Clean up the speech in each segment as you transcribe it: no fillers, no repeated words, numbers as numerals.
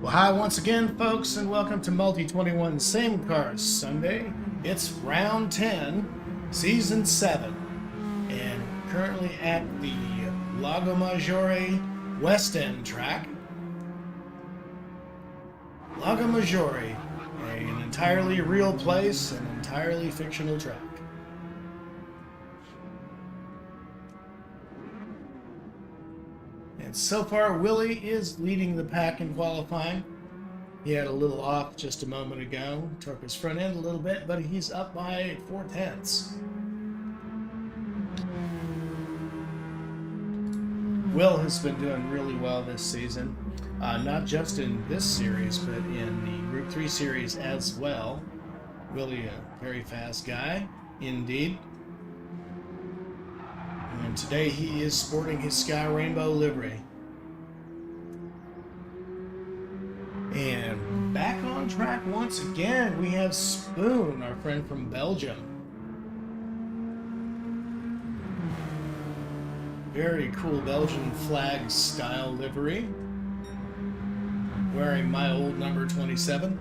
Well, hi once again, folks, and welcome to Multi-21 Same Cars Sunday. It's round 10, season 7, and we're currently at the Lago Maggiore West End track. Lago Maggiore, an entirely real place, an entirely fictional track. And so far, Willie is leading the pack in qualifying. He had a little off just a moment ago, took his front end a little bit, but he's up by 4/10. Will has been doing really well this season, not just in this series, but in the Group 3 series as well. Willie, a very fast guy, indeed. And today he is sporting his Sky Rainbow livery. And back on track once again, we have Spoon, our friend from Belgium. Very cool Belgian flag style livery. Wearing my old number 27.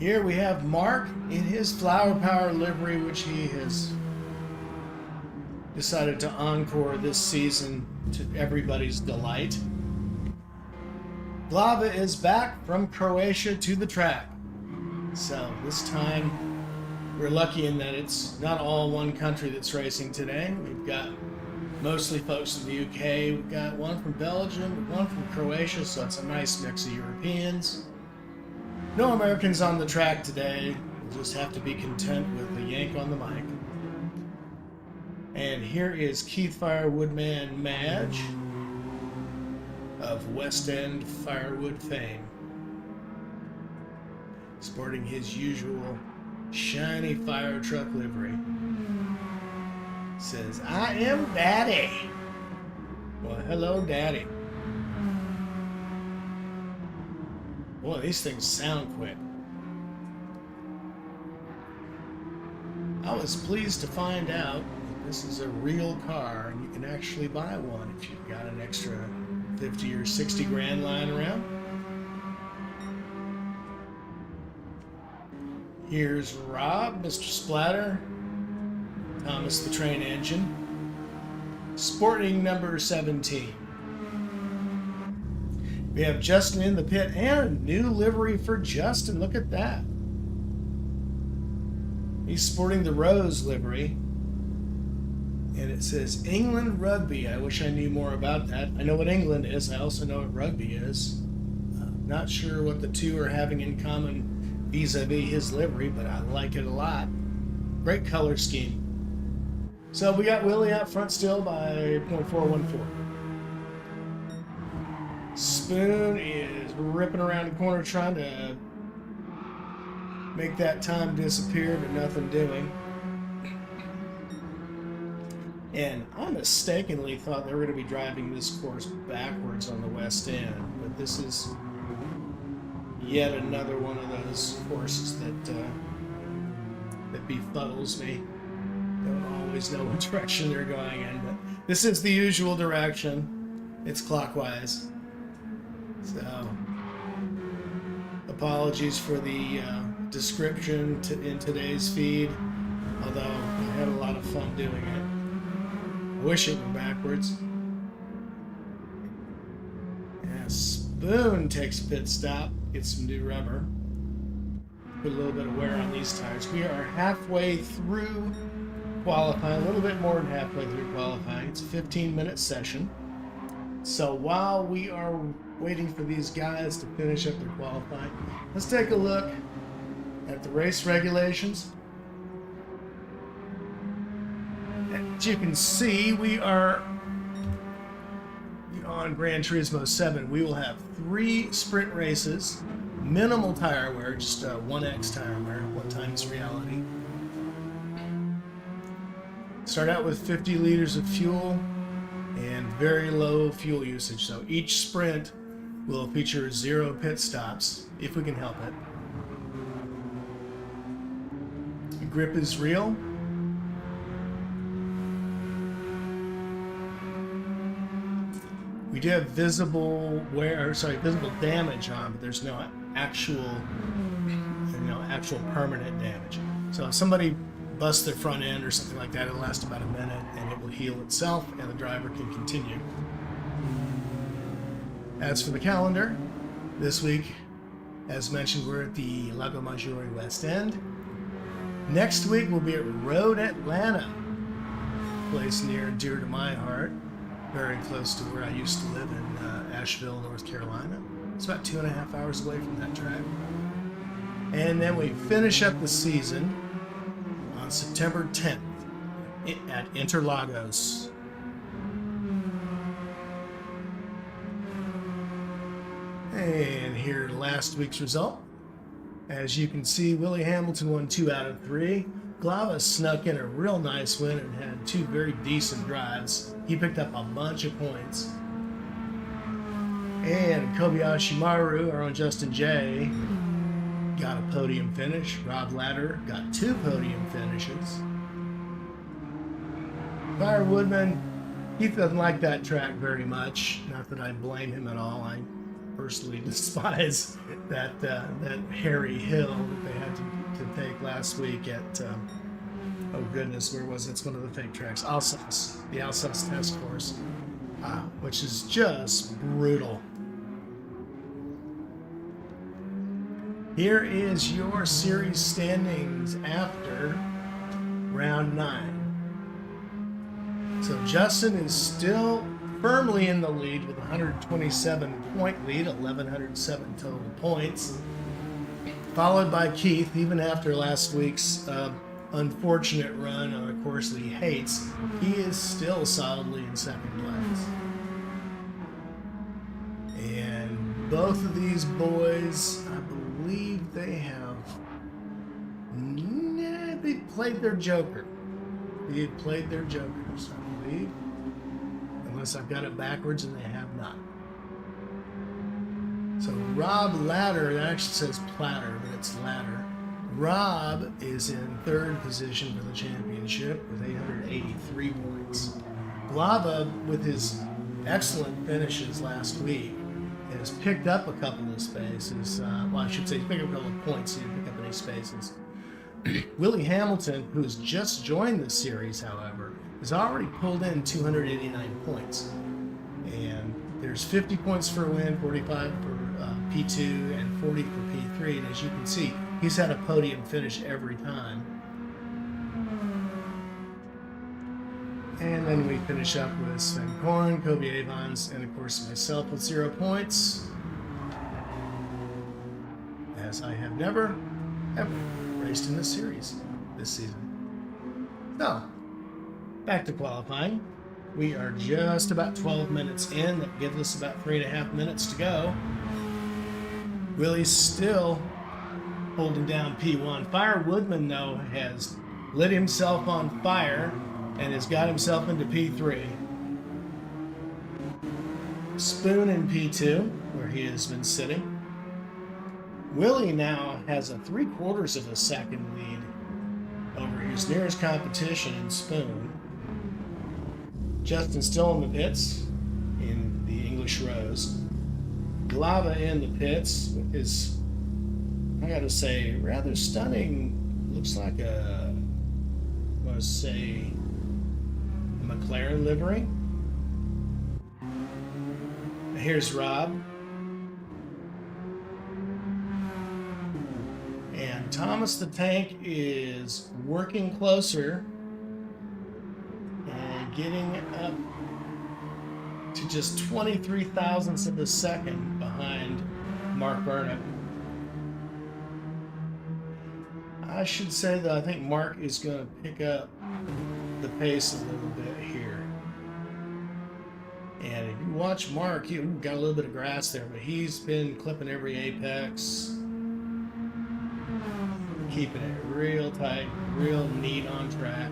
Here we have Mark in his Flower Power livery, which he has decided to encore this season to everybody's delight. Glava is back from Croatia to the track. So this time we're lucky in that it's not all one country that's racing today. We've got mostly folks from the UK, we've got one from Belgium, one from Croatia, so it's a nice mix of Europeans. No Americans on the track today. We'll just have to be content with the yank on the mic. And here is Keith Firewood Man Madge of West End firewood fame, sporting his usual shiny fire truck livery. Says, "I am Daddy." Well, hello, Daddy. Boy, these things sound quick. I was pleased to find out that this is a real car and you can actually buy one if you've got an extra 50 or 60 grand lying around. Here's Rob, Mr. Splatter, Thomas the Train Engine, sporting number 17. We have Justin in the pit and a new livery for Justin. Look at that. He's sporting the Rose livery. And it says England Rugby. I wish I knew more about that. I know what England is. I also know what rugby is. Not sure what the two are having in common vis-a-vis his livery, but I like it a lot. Great color scheme. So we got Willie out front still by 0.414. Spoon is ripping around the corner trying to make that time disappear, but nothing doing. And I mistakenly thought they were going to be driving this course backwards on the West End, but this is yet another one of those courses that befuddles me. Don't always know what direction they're going in, but this is the usual direction. It's clockwise. So, apologies for the description in today's feed, although I had a lot of fun doing it. I wish it were backwards. Yeah, Spoon takes a pit stop, gets some new rubber. Put a little bit of wear on these tires. We are halfway through qualifying, a little bit more than halfway through qualifying. It's a 15-minute session. So while we are waiting for these guys to finish up their qualifying, let's take a look at the race regulations. As you can see, we are on Gran Turismo 7. We will have 3 sprint races, minimal tire wear, just 1x tire wear, 1 times reality. Start out with 50 liters of fuel and very low fuel usage. So each sprint will feature 0 pit stops, if we can help it. The grip is real. We do have visible damage on, but there's no actual, actual permanent damage. So if somebody busts their front end or something like that, it'll last about a minute and it will heal itself and the driver can continue. As for the calendar, this week, as mentioned, we're at the Lago Maggiore West End. Next week, we'll be at Road Atlanta, a place near and dear to my heart, very close to where I used to live in Asheville, North Carolina. It's about 2.5 hours away from that track. And then we finish up the season on September 10th at Interlagos. And here last week's result. As you can see, Willie Hamilton won 2 out of 3. Glava snuck in a real nice win and had 2 very decent drives. He picked up a bunch of points. And Kobayashi Maru, our own Justin J, got a podium finish. Rob Latter got 2 podium finishes. Fire Woodman, he doesn't like that track very much. Not that I blame him at all. I personally despise that hairy hill that they had to take last week at, oh goodness, where was it? It's one of the fake tracks. Alsace, the Alsace Test Course, which is just brutal. Here is your series standings after round 9. So Justin is still firmly in the lead with a 127-point lead, 1,107 total points. Followed by Keith, even after last week's unfortunate run on a course that he hates, he is still solidly in second place. And both of these boys, I believe they have, they played their joker. They had played their jokers, I believe. Unless I've got it backwards, and they have not. So Rob Latter, it actually says Platter, but it's Latter. Rob is in 3rd position for the championship with 883 points. Glava, with his excellent finishes last week, has picked up a couple of spaces. Well, I should say he's picked up a couple of points. He didn't pick up any spaces. Willie Hamilton, who has just joined the series, however, has already pulled in 289 points. And there's 50 points for a win, 45 for P2, and 40 for P3. And as you can see, he's had a podium finish every time. And then we finish up with Sven Korn, Kobe Avons, and of course myself with 0 points. As I have never, ever raced in this series this season. So, back to qualifying. We are just about 12 minutes in. That gives us about 3.5 minutes to go. Willie's still holding down P1. Fire Woodman, though, has lit himself on fire and has got himself into P3. Spoon in P2, where he has been sitting. Willie now has a 3/4 of a second lead over his nearest competition in Spoon. Justin still in the pits in the English Rose. Glava in the pits with his, I gotta say, rather stunning, looks like a, I want to say, a McLaren livery. Here's Rob. And Thomas the Tank is working closer and getting up to just 23 thousandths of a second behind Mark Burnett. I should say that I think Mark is going to pick up the pace a little bit here. And if you watch Mark, he got a little bit of grass there, but he's been clipping every apex, keeping it real tight, real neat on track.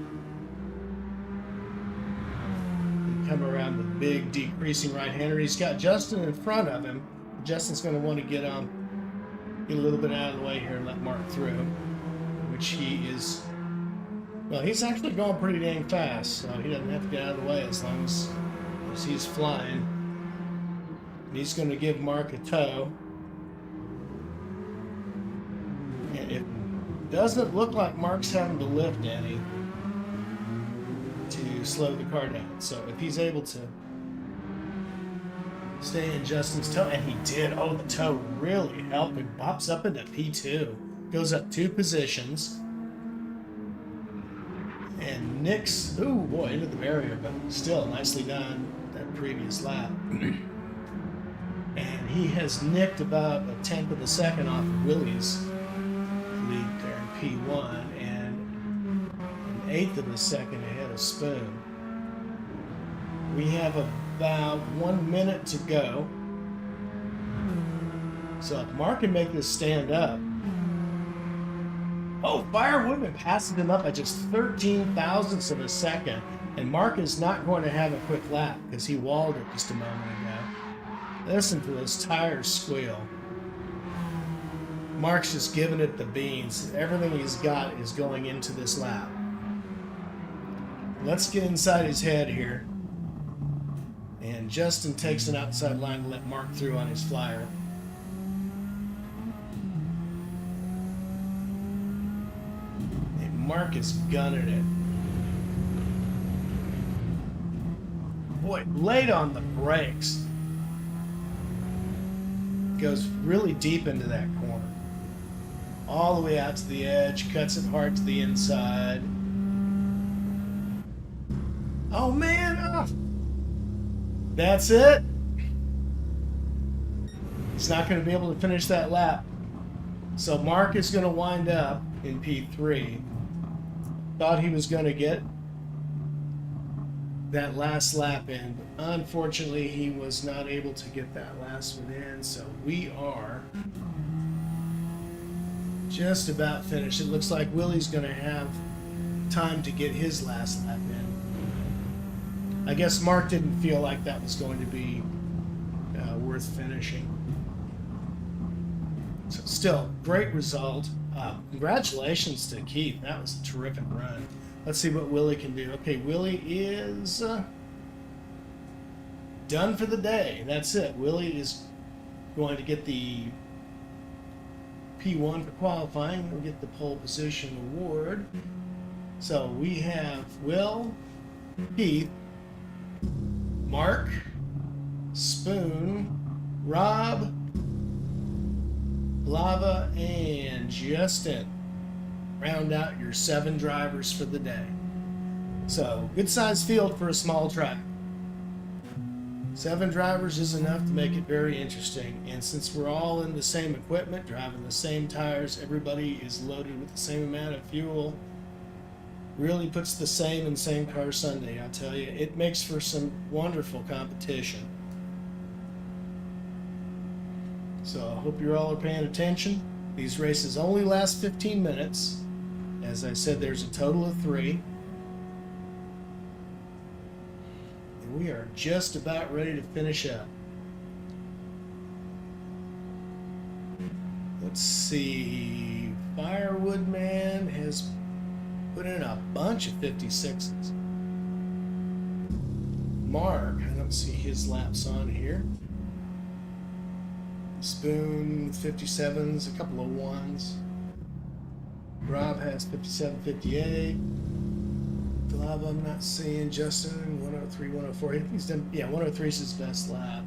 And come around the big decreasing right-hander. He's got Justin in front of him. Justin's going to want to get a little bit out of the way here and let Mark through, which he is. Well, he's actually going pretty dang fast, so he doesn't have to get out of the way as long as he's flying. And he's going to give Mark a tow. And it doesn't look like Mark's having to lift any to slow the car down. So if he's able to stay in Justin's tow, and he did. Oh, the tow really helped. It pops up into P2. Goes up 2 positions. And Nick's, ooh boy, into the barrier, but still nicely done that previous lap. And he has nicked about a tenth of a second off of Willie's lead there in P1 and an eighth of a second ahead of Spoon. We have about 1 minute to go. So if Mark can make this stand up. Oh, Firewoodman passes him up by just 13 thousandths of a second. And Mark is not going to have a quick lap because he walled it just a moment ago. Listen to those tires squeal. Mark's just giving it the beans. Everything he's got is going into this lap. Let's get inside his head here. And Justin takes an outside line to let Mark through on his flyer. And Mark is gunning it. Boy, late on the brakes. Goes really deep into that corner. All the way out to the edge, cuts it hard to the inside. Oh man, oh. That's it. He's not going to be able to finish that lap. So Mark is going to wind up in P3. Thought he was going to get that last lap in. Unfortunately, he was not able to get that last one in. So we are just about finished. It looks like Willie's going to have time to get his last lap in. I guess Mark didn't feel like that was going to be worth finishing. So still, great result. Congratulations to Keith. That was a terrific run. Let's see what Willie can do. Okay, Willie is done for the day. That's it. Willie is going to get the P1 for qualifying. We'll get the pole position award. So we have Will, Keith, Mark, Spoon, Rob, Lava, and Justin. Round out your 7 drivers for the day. So, good sized field for a small track. 7 drivers is enough to make it very interesting. And since we're all in the same equipment, driving the same tires, everybody is loaded with the same amount of fuel. Really puts the same in same car Sunday, I'll tell you. It makes for some wonderful competition. So I hope you all are paying attention. These races only last 15 minutes. As I said, there's a total of 3. And we are just about ready to finish up. Let's see. Firewood Man has put in a bunch of 56s. Mark, I don't see his laps on here. Spoon, 57s, a couple of 1s. Rob has 57, 58. Glava, I'm not seeing. Justin, 103, 104. He's done, yeah, 103 is his best lap.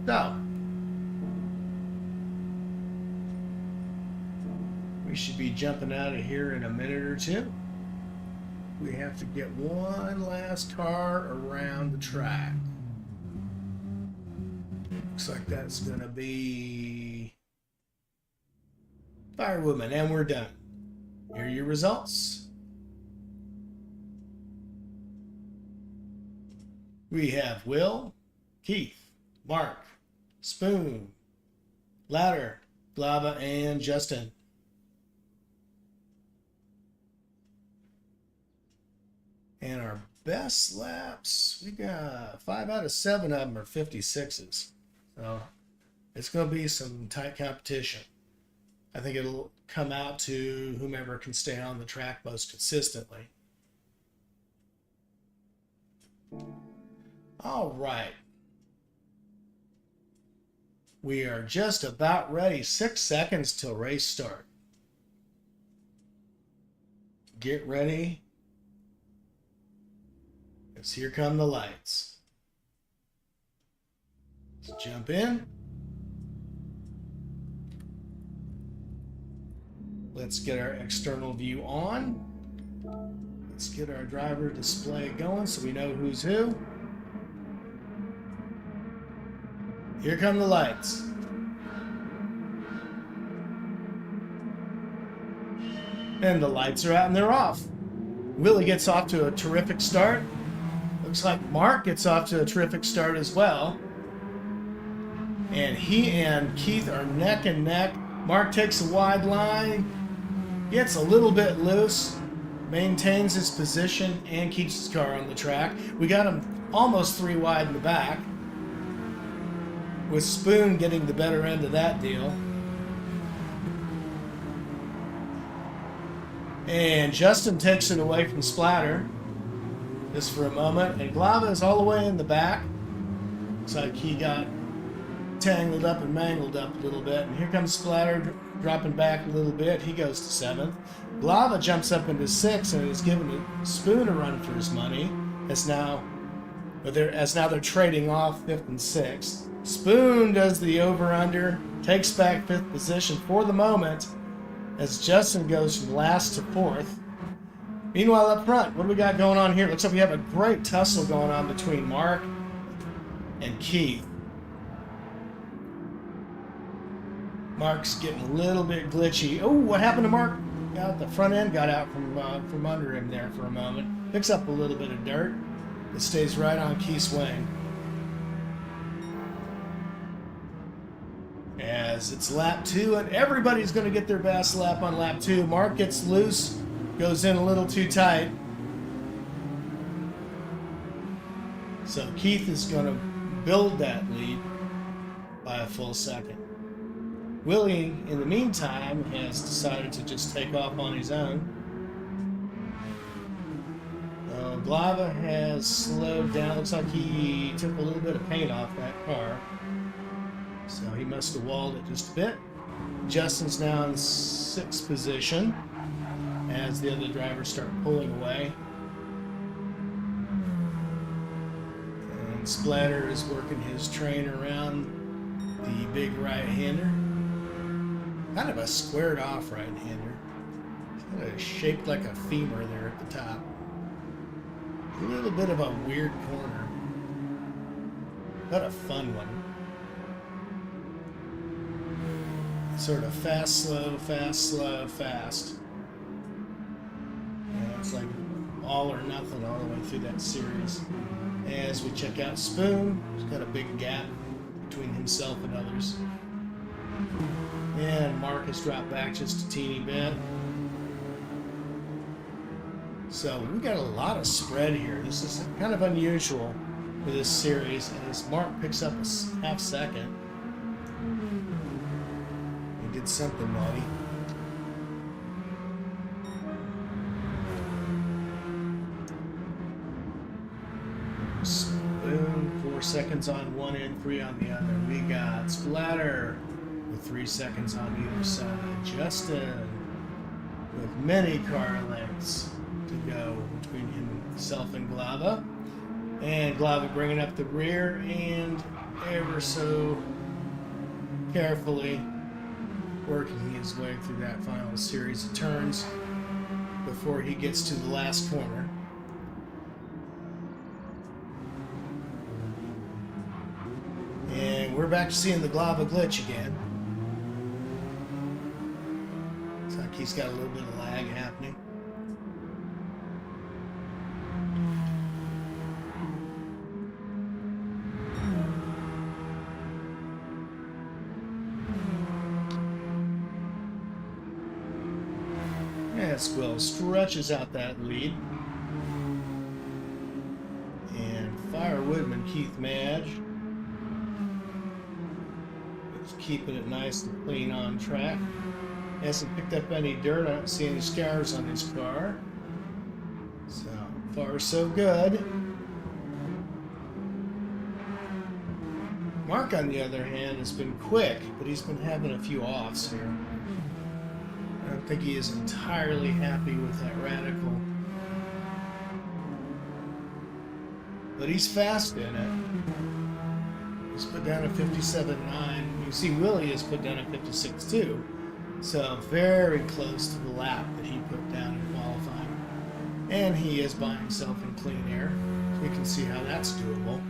So, we should be jumping out of here in a minute or 2. We have to get one last car around the track. Looks like that's going to be Firewoodman, and we're done. Here are your results. We have Will, Keith, Mark, Spoon, Ladder, Glava, and Justin. And our best laps, we got 5 out of 7 of them are 56s. So it's going to be some tight competition. I think it'll come out to whomever can stay on the track most consistently. All right. We are just about ready. 6 seconds till race start. Get ready. Because here come the lights. Let's jump in. Let's get our external view on. Let's get our driver display going so we know who's who. Here come the lights. And the lights are out and they're off. Willie gets off to a terrific start. Looks like Mark gets off to a terrific start as well. And he and Keith are neck and neck. Mark takes a wide line, gets a little bit loose, maintains his position, and keeps his car on the track. We got him almost 3 wide in the back, with Spoon getting the better end of that deal. And Justin takes it away from Splatter just for a moment. And Glava is all the way in the back. Looks like he got tangled up and mangled up a little bit. And here comes Splatter dropping back a little bit. He goes to 7th. Glava jumps up into 6th and is giving Spoon a run for his money. As now they're trading off 5th and 6th. Spoon does the over-under, takes back 5th position for the moment as Justin goes from last to 4th. Meanwhile, up front, what do we got going on here? Looks like we have a great tussle going on between Mark and Keith. Mark's getting a little bit glitchy. Oh, what happened to Mark? The front end got out from under him there for a moment. Picks up a little bit of dirt. It stays right on Keith's wing. As it's lap 2, and everybody's going to get their best lap on lap 2. Mark gets loose, goes in a little too tight. So Keith is going to build that lead by a full second. Willie, in the meantime, has decided to just take off on his own. Glava has slowed down. Looks like he took a little bit of paint off that car. So he must have walled it just a bit. Justin's now in 6th position as the other drivers start pulling away. And Splatter is working his train around the big right-hander. Kind of a squared off right-hander. Kind of shaped like a femur there at the top. A little bit of a weird corner. But a fun one. Sort of fast, slow, fast, slow, fast. And it's like all or nothing all the way through that series. As we check out Spoon, he's got a big gap between himself and others. And Mark has dropped back just a teeny bit. So we've got a lot of spread here. This is kind of unusual for this series. And as Mark picks up a half second, he did something naughty. Spoon, 4 seconds on one end, 3 on the other. We got Splatter with 3 seconds on either side. Justin with many car lengths to go between himself and Glava. And Glava bringing up the rear and ever so carefully working his way through that final series of turns before he gets to the last corner. And we're back to seeing the Glava glitch again. Looks like he's got a little bit of lag happening. Squill stretches out that lead. And Firewoodman Keith Madge is keeping it nice and clean on track. Hasn't picked up any dirt. I don't see any scars on his car. So far, so good. Mark, on the other hand, has been quick, but he's been having a few offs here. I don't think he is entirely happy with that radical. But he's fast in it. He's put down a 57.9. You see Willie has put down a 56.2. So very close to the lap that he put down in qualifying. And he is by himself in clean air. So we can see how that's doable.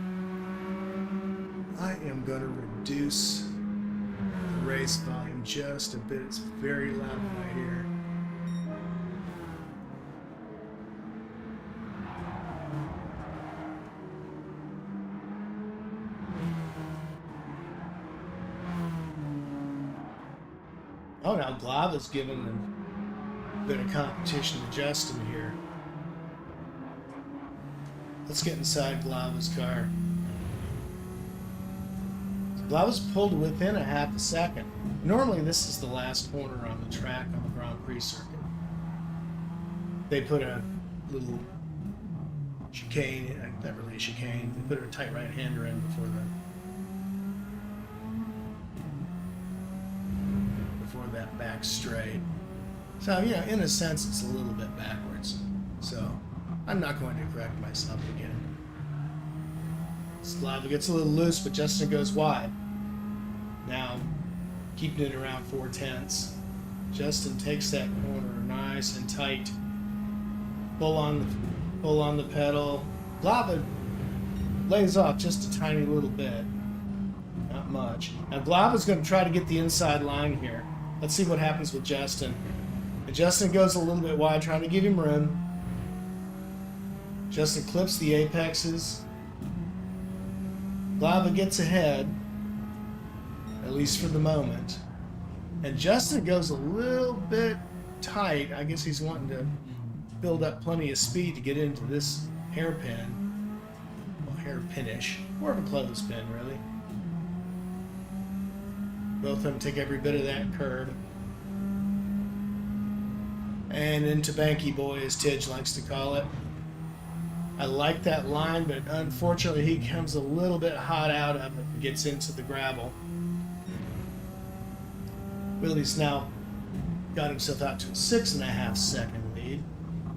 I am going to reduce the race volume just a bit. It's very loud right here. Oh, now Glava's giving a bit of competition to Justin here. Let's get inside Glava's car. Glava's pulled within a half a second. Normally this is the last corner on the track on the Grand Prix circuit. They put a little chicane, not really a chicane, they put a tight right-hander in before that back straight. So, you know, in a sense it's a little bit backwards. So I'm not going to correct myself again. Glava gets a little loose, but Justin goes wide. Now, keeping it around 4/10. Justin takes that corner nice and tight. Pull on the pedal. Glava lays off just a tiny little bit. Not much. Now Glava's going to try to get the inside line here. Let's see what happens with Justin. And Justin goes a little bit wide, trying to give him room. Justin clips the apexes. Glava gets ahead, at least for the moment. And Justin goes a little bit tight. I guess he's wanting to build up plenty of speed to get into this hairpin. Well, hairpinish. More of a clothespin, really. Both of them take every bit of that curb. And into Banky Boy, as Tidge likes to call it. I like that line, but unfortunately he comes a little bit hot out of it and gets into the gravel. Willie's now got himself out to a 6.5 second lead.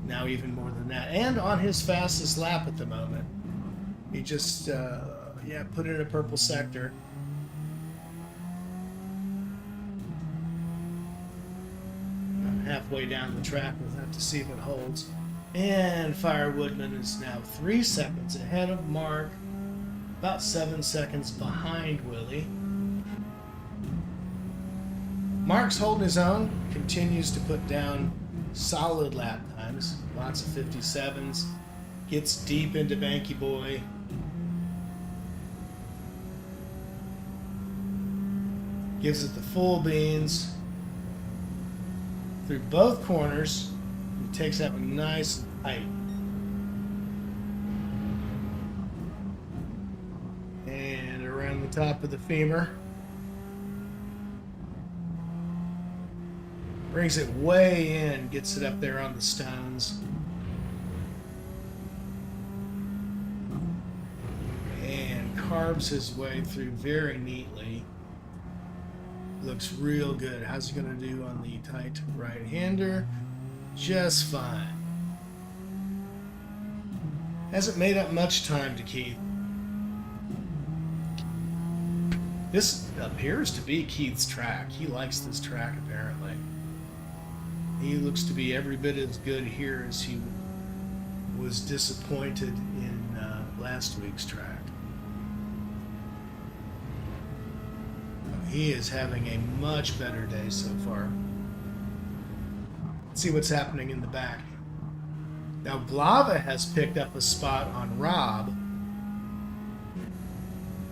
Now even more than that. And on his fastest lap at the moment. He just, put it in a purple sector. Halfway down the track, we'll have to see if it holds. And Firewoodman is now 3 seconds ahead of Mark, about 7 seconds behind Willie. Mark's holding his own, continues to put down solid lap times, lots of 57s, gets deep into Banky Boy. Gives it the full beans through both corners. He takes that one nice and tight. And around the top of the femur. Brings it way in, gets it up there on the stones. And carves his way through very neatly. Looks real good. How's he going to do on the tight right-hander? Just fine. Hasn't made up much time to Keith. This appears to be Keith's track. He likes this track, apparently. He looks to be every bit as good here as he was disappointed in last week's track. He is having a much better day so far. Let's see what's happening in the back. Now Glava has picked up a spot on Rob.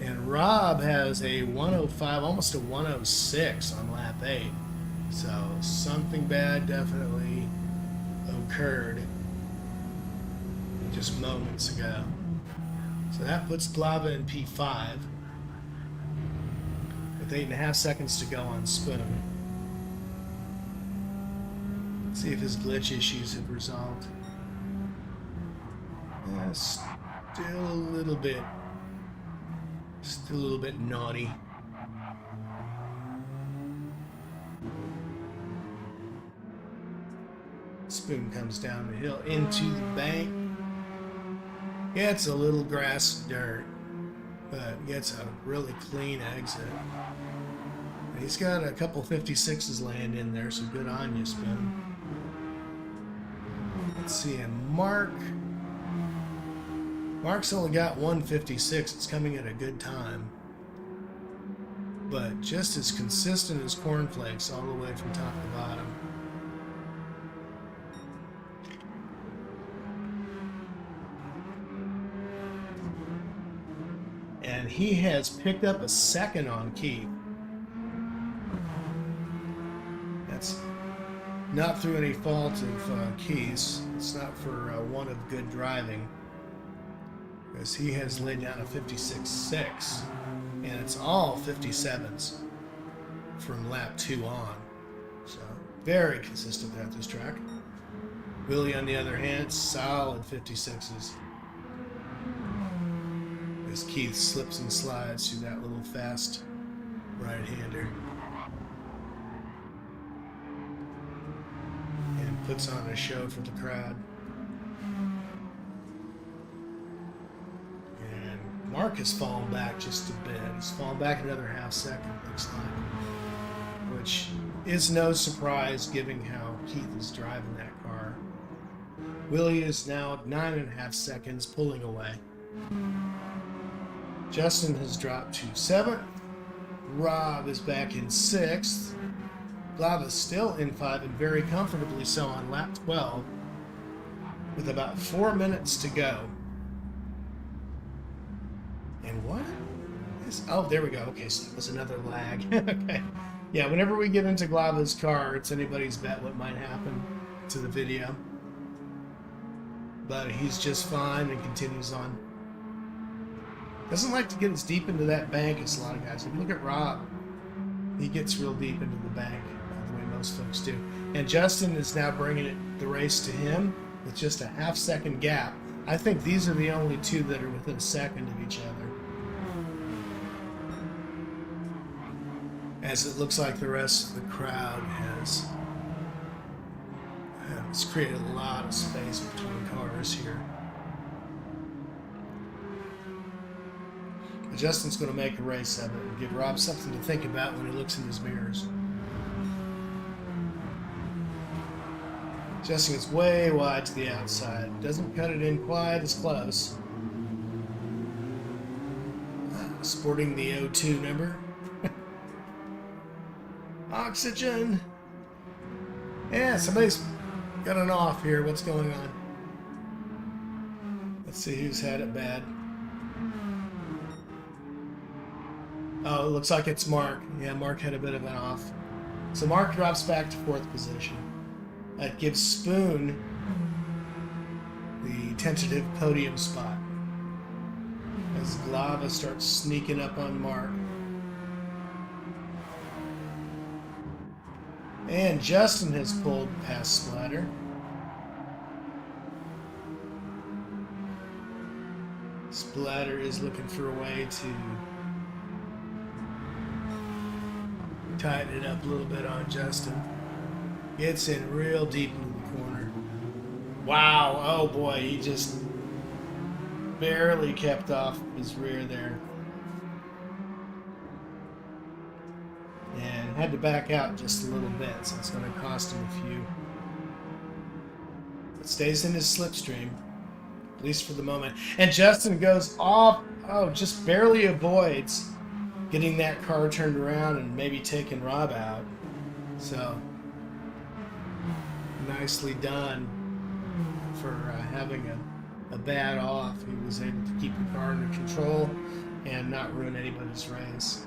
And Rob has a 105, almost a 106 on lap 8. So something bad definitely occurred just moments ago. So that puts Glava in P5 with 8.5 seconds to go on Spoon. Let's see if his glitch issues have resolved. Yeah, still a little bit Just a little bit naughty. Spoon comes down the hill into the bank. Gets a little grass and dirt, but gets a really clean exit. And he's got a couple 56s land in there, so good on you, Spoon. Let's see, and Mark's only got 156. It's coming at a good time. But just as consistent as cornflakes all the way from top to bottom. And he has picked up a second on Keith. That's not through any fault of Keith's. It's not for want of good driving. Because he has laid down a 56.6. And it's all 57s from lap 2 on. So, very consistent at this track. Willie, on the other hand, solid 56s. As Keith slips and slides through that little fast right-hander. And puts on a show for the crowd. And Mark has fallen back just a bit. He's fallen back another half second, looks like. Which is no surprise given how Keith is driving that car. Willie is now 9.5 seconds pulling away. Justin has dropped to 7th. Rob is back in 6th. Glava's still in 5 and very comfortably so on lap 12 with about 4 minutes to go. And what? Oh, there we go. Okay, so that was another lag. Okay. Yeah, whenever we get into Glava's car, it's anybody's bet what might happen to the video. But he's just fine and continues on. Doesn't like to get as deep into that bank as a lot of guys. If you look at Rob, he gets real deep into the bank, the way most folks do. And Justin is now bringing the race to him with just a half-second gap. I think these are the only two that are within a second of each other. As it looks like the rest of the crowd has created a lot of space between cars here. Justin's going to make a race of it and give Rob something to think about when he looks in his mirrors. Justin is way wide to the outside. Doesn't cut it in quite as close. Sporting the O2 number. Oxygen! Yeah, somebody's got an off here. What's going on? Let's see who's had it bad. Oh, it looks like it's Mark. Yeah, Mark had a bit of an off. So Mark drops back to 4th position. That gives Spoon the tentative podium spot. As Glava starts sneaking up on Mark. And Justin has pulled past Splatter. Splatter is looking for a way to tighten it up a little bit on Justin. Gets in real deep into the corner. Wow, oh boy, he just barely kept off his rear there. And had to back out just a little bit, so it's going to cost him a few. But stays in his slipstream, at least for the moment. And Justin goes off, just barely avoids getting that car turned around and maybe taking Rob out. So, nicely done for having a bad off. He was able to keep the car under control and not ruin anybody's race.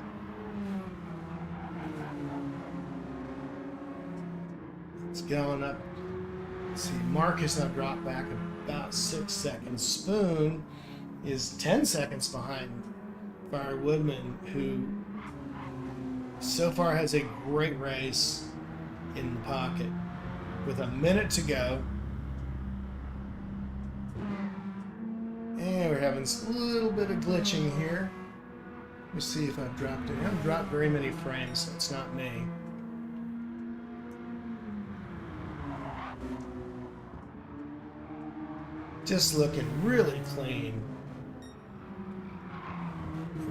It's going up. Let's see, Mark has now dropped back about 6 seconds. Spoon is 10 seconds behind Fire Woodman, who so far has a great race in the pocket. With a minute to go. And we're having a little bit of glitching here. Let me see if I've dropped it. I haven't dropped very many frames, so it's not me. Just looking really clean.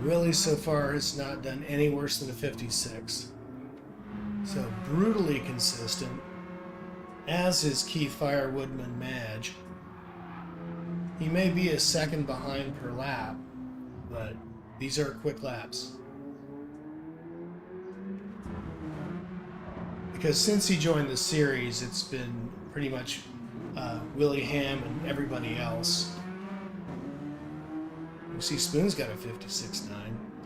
Willie so far has not done any worse than a 56. So brutally consistent, as is Keith Firewoodman Madge. He may be a second behind per lap, but these are quick laps. Because since he joined the series, it's been pretty much Willie Ham and everybody else. You see Spoon's got a 56.9.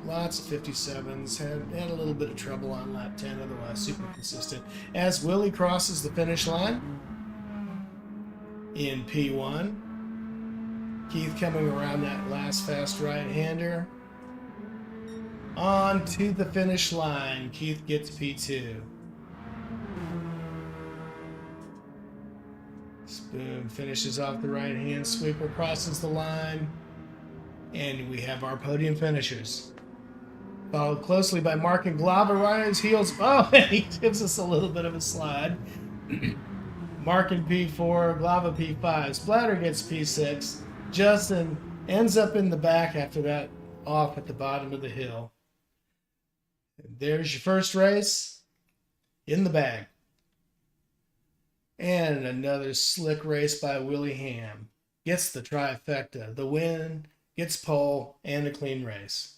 Lots of 57s. Had a little bit of trouble on lap 10, otherwise super consistent. As Willie crosses the finish line in P1, Keith coming around that last fast right-hander. On to the finish line. Keith gets P2. Spoon finishes off the right-hand sweeper, crosses the line, and we have our podium finishers. Followed closely by Mark and Glava right on his heels. Oh, and he gives us a little bit of a slide. Mark in P4, Glava P5. Splatter gets P6. Justin ends up in the back after that, off at the bottom of the hill. And there's your first race in the bag. And another slick race by Willie Ham. Gets the trifecta, the win, gets pole, and a clean race.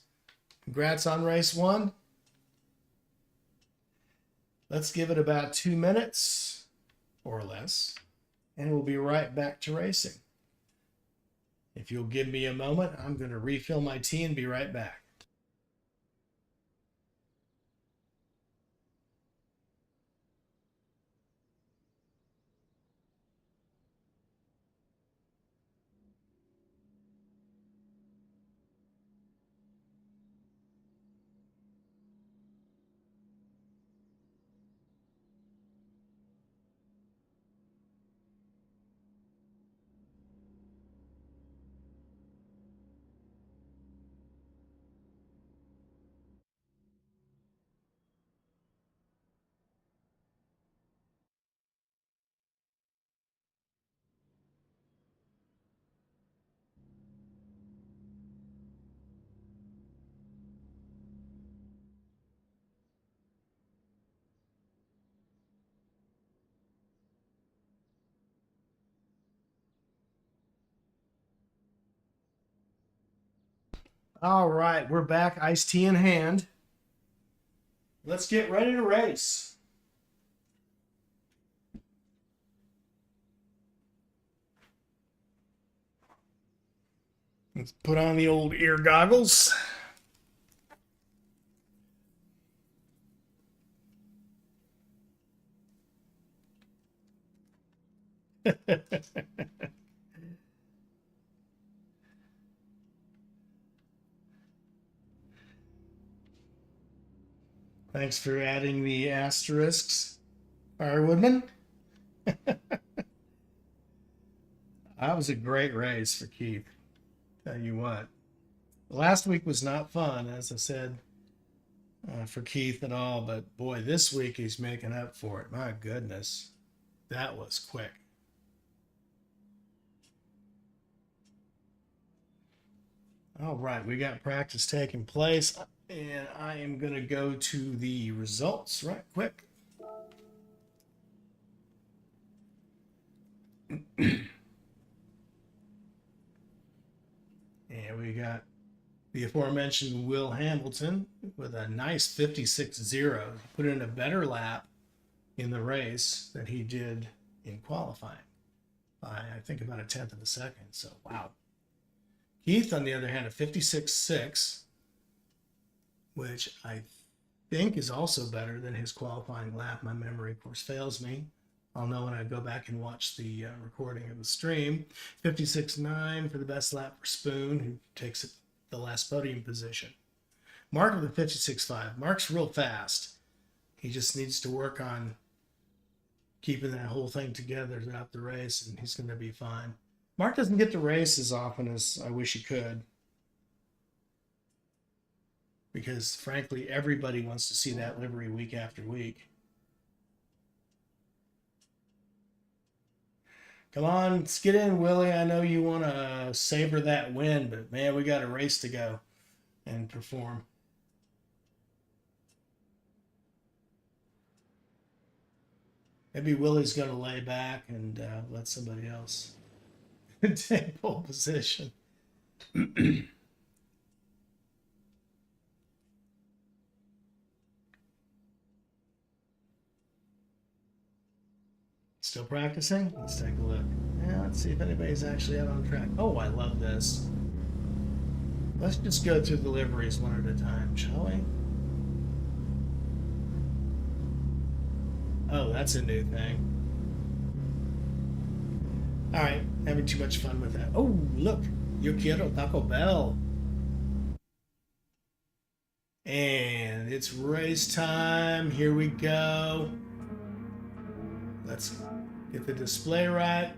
Congrats on race 1. Let's give it about 2 minutes or less, and we'll be right back to racing. If you'll give me a moment, I'm going to refill my tea and be right back. All right, we're back, iced tea in hand. Let's get ready to race. Let's put on the old ear goggles. Thanks for adding the asterisks, Firewoodman. That was a great race for Keith. Tell you what. Last week was not fun, as I said, for Keith at all, but boy, this week he's making up for it. My goodness, that was quick. All right, we got practice taking place, and I am going to go to the results right quick. And we got the aforementioned Will Hamilton with a nice 56.0. He put in a better lap in the race than he did in qualifying by, I think, about a tenth of a second. So, wow. Keith, on the other hand, a 56.6, which I think is also better than his qualifying lap. My memory, of course, fails me. I'll know when I go back and watch the recording of the stream. 56.9 for the best lap for Spoon, who takes the last podium position. Mark with a 56.5. Mark's real fast. He just needs to work on keeping that whole thing together throughout the race, and he's going to be fine. Mark doesn't get to race as often as I wish he could. because frankly, everybody wants to see that livery week after week. Come on, let's get in, Willie. I know you want to savor that win, but man, we got a race to go and perform. Maybe Willie's going to lay back and let somebody else take pole position. Still practicing? Let's take a look. Yeah, let's see if anybody's actually out on track. Oh, I love this. Let's just go through the liveries one at a time, shall we? Oh, that's a new thing. All right, having too much fun with that. Oh, look, yo quiero Taco Bell. And it's race time. Here we go. Let's get the display right.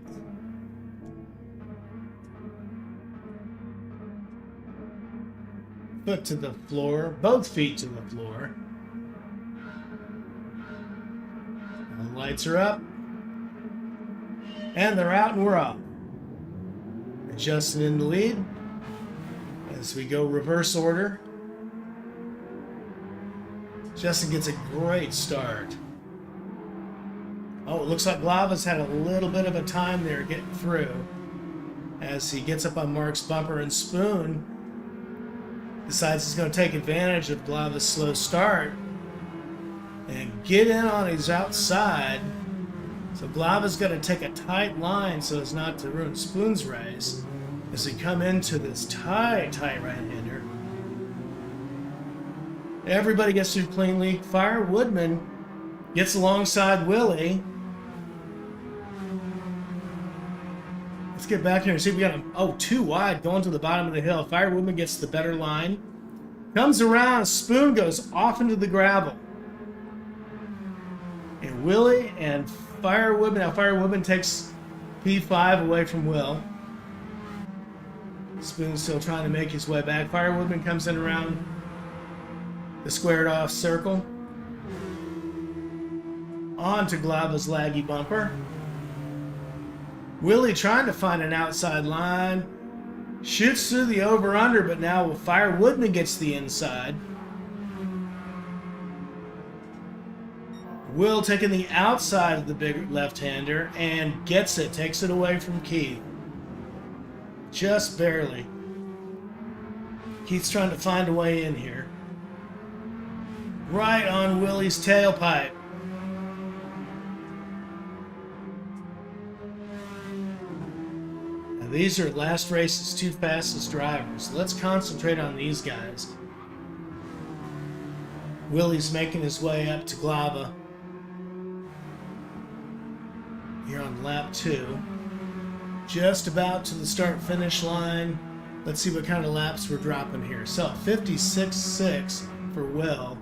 Foot to the floor, both feet to the floor. The lights are up. And they're out and we're off. Justin in the lead as we go reverse order. Justin gets a great start. Oh, it looks like Glava's had a little bit of a time there getting through as he gets up on Mark's bumper, and Spoon decides he's going to take advantage of Glava's slow start and get in on his outside. So Glava's got to take a tight line so as not to ruin Spoon's race as we come into this tight right-hander. Everybody gets through cleanly. Fire Woodman gets alongside Willie. Let's get back here and see if we got him. Oh, too wide going to the bottom of the hill. Fire Woodman gets the better line. Comes around. Spoon goes off into the gravel. And Willie and Fire Woodman. Now Fire Woodman takes P5 away from Will. Spoon's still trying to make his way back. Fire Woodman comes in around the squared off circle. On to Glava's laggy bumper. Willie trying to find an outside line. Shoots through the over-under, but now Fire Woodman gets the inside. Will taking the outside of the big left-hander and gets it. Takes it away from Keith. Just barely. Keith's trying to find a way in here. Right on Willie's tailpipe. Now these are last race's two fastest drivers. Let's concentrate on these guys. Willie's making his way up to Glava. Here on lap 2. Just about to the start-finish line. Let's see what kind of laps we're dropping here. So 56.6 for Will.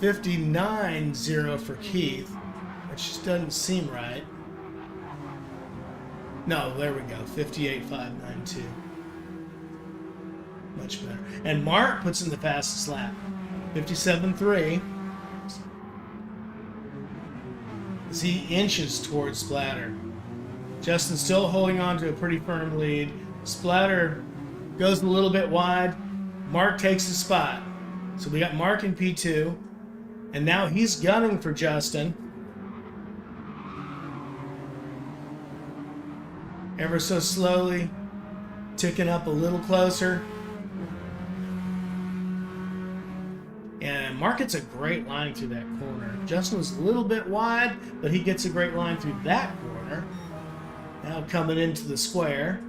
59.0 for Keith, which just doesn't seem right. No, there we go. 58.592. Much better. And Mark puts in the fastest lap. 57.3. As he inches towards Splatter. Justin still holding on to a pretty firm lead. Splatter goes a little bit wide. Mark takes the spot. So we got Mark in P2. And now he's gunning for Justin. Ever so slowly, ticking up a little closer. And Mark gets a great line through that corner. Justin was a little bit wide, but he gets a great line through that corner. Now coming into the square.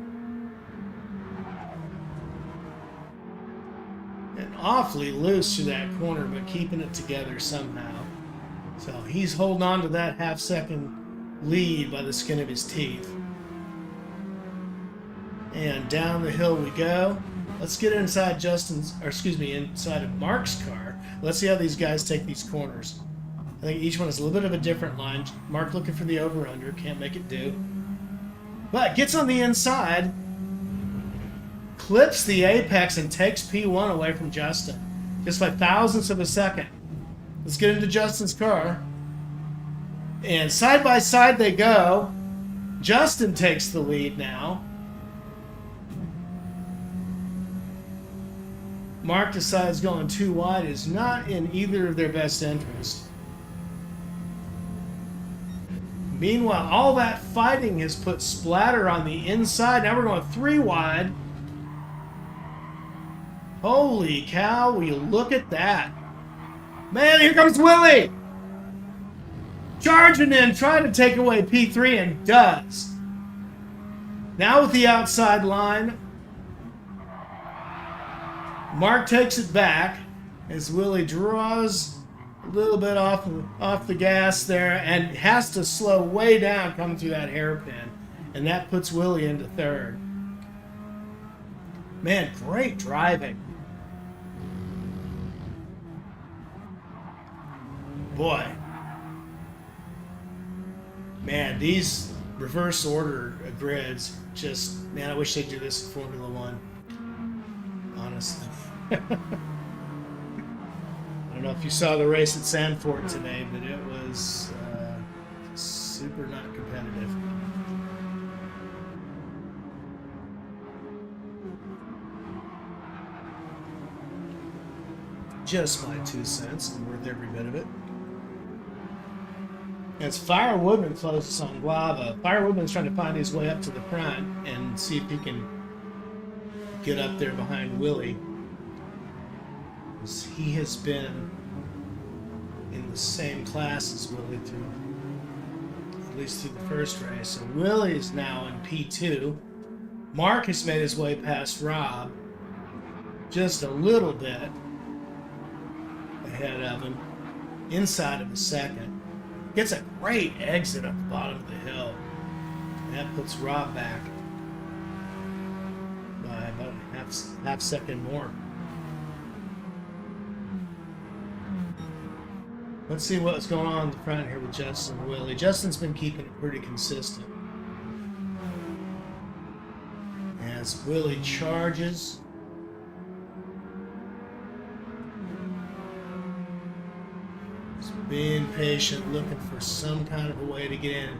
And awfully loose through that corner, but keeping it together somehow. So he's holding on to that half-second lead by the skin of his teeth. And down the hill we go. Let's get inside inside of Mark's car. Let's see how these guys take these corners. I think each one has a little bit of a different line. Mark looking for the over-under. Can't make it do. But gets on the inside. Clips the apex and takes P1 away from Justin. just by thousandths of a second. Let's get into Justin's car. And side by side they go. Justin takes the lead now. Mark decides going too wide is not in either of their best interests. Meanwhile, all that fighting has put splatter on the inside. Now we're going 3 wide. Holy cow, will you look at that. Man, here comes Willie! Charging in, trying to take away P3, and does. Now with the outside line, Mark takes it back as Willie draws a little bit off the gas there and has to slow way down coming through that hairpin. And that puts Willie into third. Man, great driving. Boy. Man, these reverse order grids, just, man, I wish they'd do this in Formula One. Honestly. I don't know if you saw the race at Zandvoort today, but it was super not competitive. Just my 2 cents, and worth every bit of it. As Firewoodman closes on Lava, Firewoodman's trying to find his way up to the front and see if he can get up there behind Willie. He has been in the same class as Willie through, at least through the first race. And Willie is now in P2. Mark has made his way past Rob, just a little bit ahead of him, inside of a second. Gets a great exit up the bottom of the hill. And that puts Rob back by about a half second more. Let's see what's going on in the front here with Justin and Willie. Justin's been keeping it pretty consistent. As Willie charges. Just being patient, looking for some kind of a way to get in.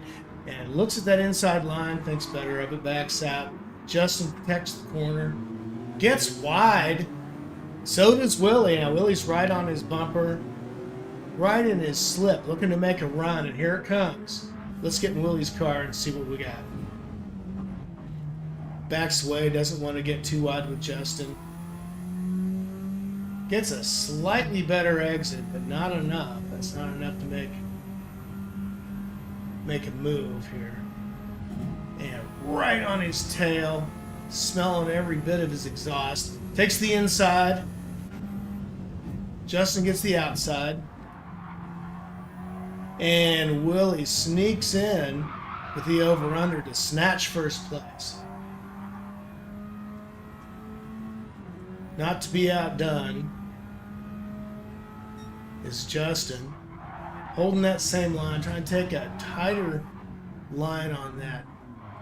And looks at that inside line, thinks better of it, backs out. Justin protects the corner. Gets wide. So does Willie. Now Willie's right on his bumper. Right in his slip, looking to make a run, and here it comes. Let's get in Willie's car and see what we got. Backs away, doesn't want to get too wide with Justin. Gets a slightly better exit, but not enough. That's not enough to make a move here. And right on his tail, smelling every bit of his exhaust. Takes the inside. Justin gets the outside. And Willie sneaks in with the over-under to snatch first place. Not to be outdone is Justin holding that same line, trying to take a tighter line on that.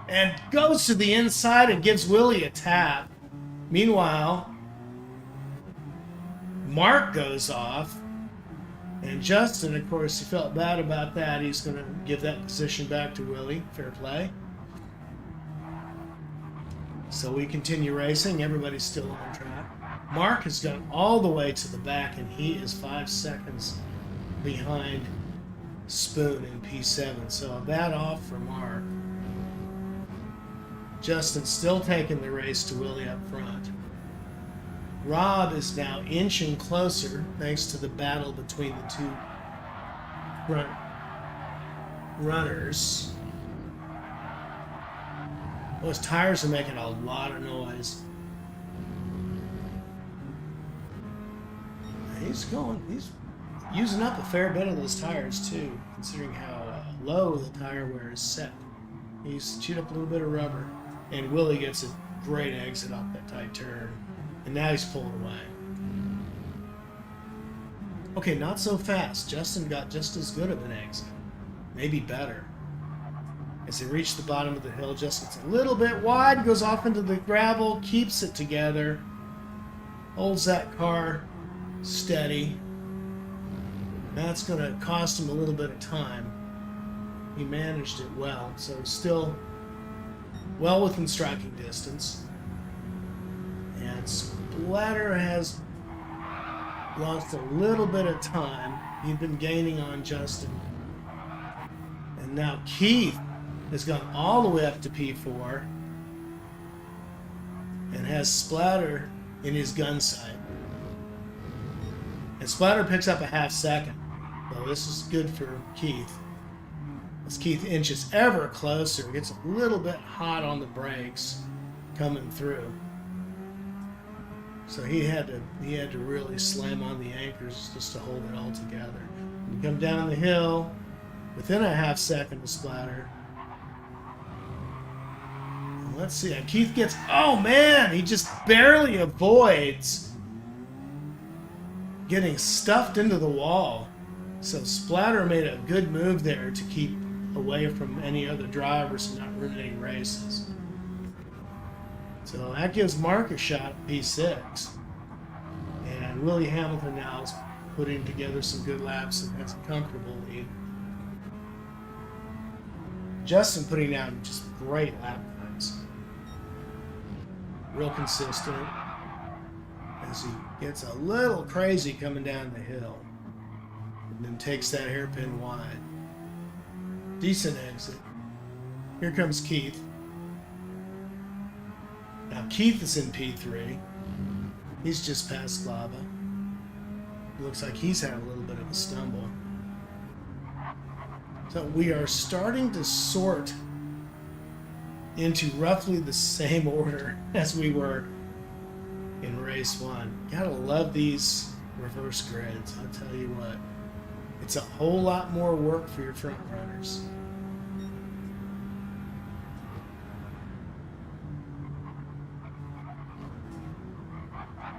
And goes to the inside and gives Willie a tap. Meanwhile, Mark goes off. And Justin, of course, he felt bad about that. He's going to give that position back to Willie. Fair play. So we continue racing. Everybody's still on track. Mark has gone all the way to the back, and he is 5 seconds behind Spoon in P7. So a bad off for Mark. Justin still taking the race to Willie up front. Rob is now inching closer thanks to the battle between the two front runners. Those tires are making a lot of noise. He's using up a fair bit of those tires too, considering how low the tire wear is set. He's chewed up a little bit of rubber, and Willie gets a great exit off that tight turn. And now he's pulling away. Okay, not so fast. Justin got just as good of an exit. Maybe better. As they reach the bottom of the hill, Justin's a little bit wide, goes off into the gravel, keeps it together, holds that car steady. That's going to cost him a little bit of time. He managed it well, so still well within striking distance. And Splatter has lost a little bit of time. He'd been gaining on Justin. And now Keith has gone all the way up to P4 and has Splatter in his gun sight. And Splatter picks up a half second. Well, this is good for Keith. As Keith inches ever closer, gets a little bit hot on the brakes coming through. So he had to really slam on the anchors just to hold it all together. When you come down the hill, within a half second of Splatter. And let's see, and Keith gets, oh man, he just barely avoids getting stuffed into the wall. So Splatter made a good move there to keep away from any other drivers and not ruin any races. So that gives Mark a shot at P6. And Willie Hamilton now is putting together some good laps and has a comfortable lead. Justin putting out just great lap times. Real consistent as he gets a little crazy coming down the hill. And then takes that hairpin wide. Decent exit. Here comes Keith. Now Keith is in P3. He's just past Lava. Looks like he's had a little bit of a stumble. So we are starting to sort into roughly the same order as we were in race 1. Gotta love these reverse grids, I'll tell you what. It's a whole lot more work for your front runners.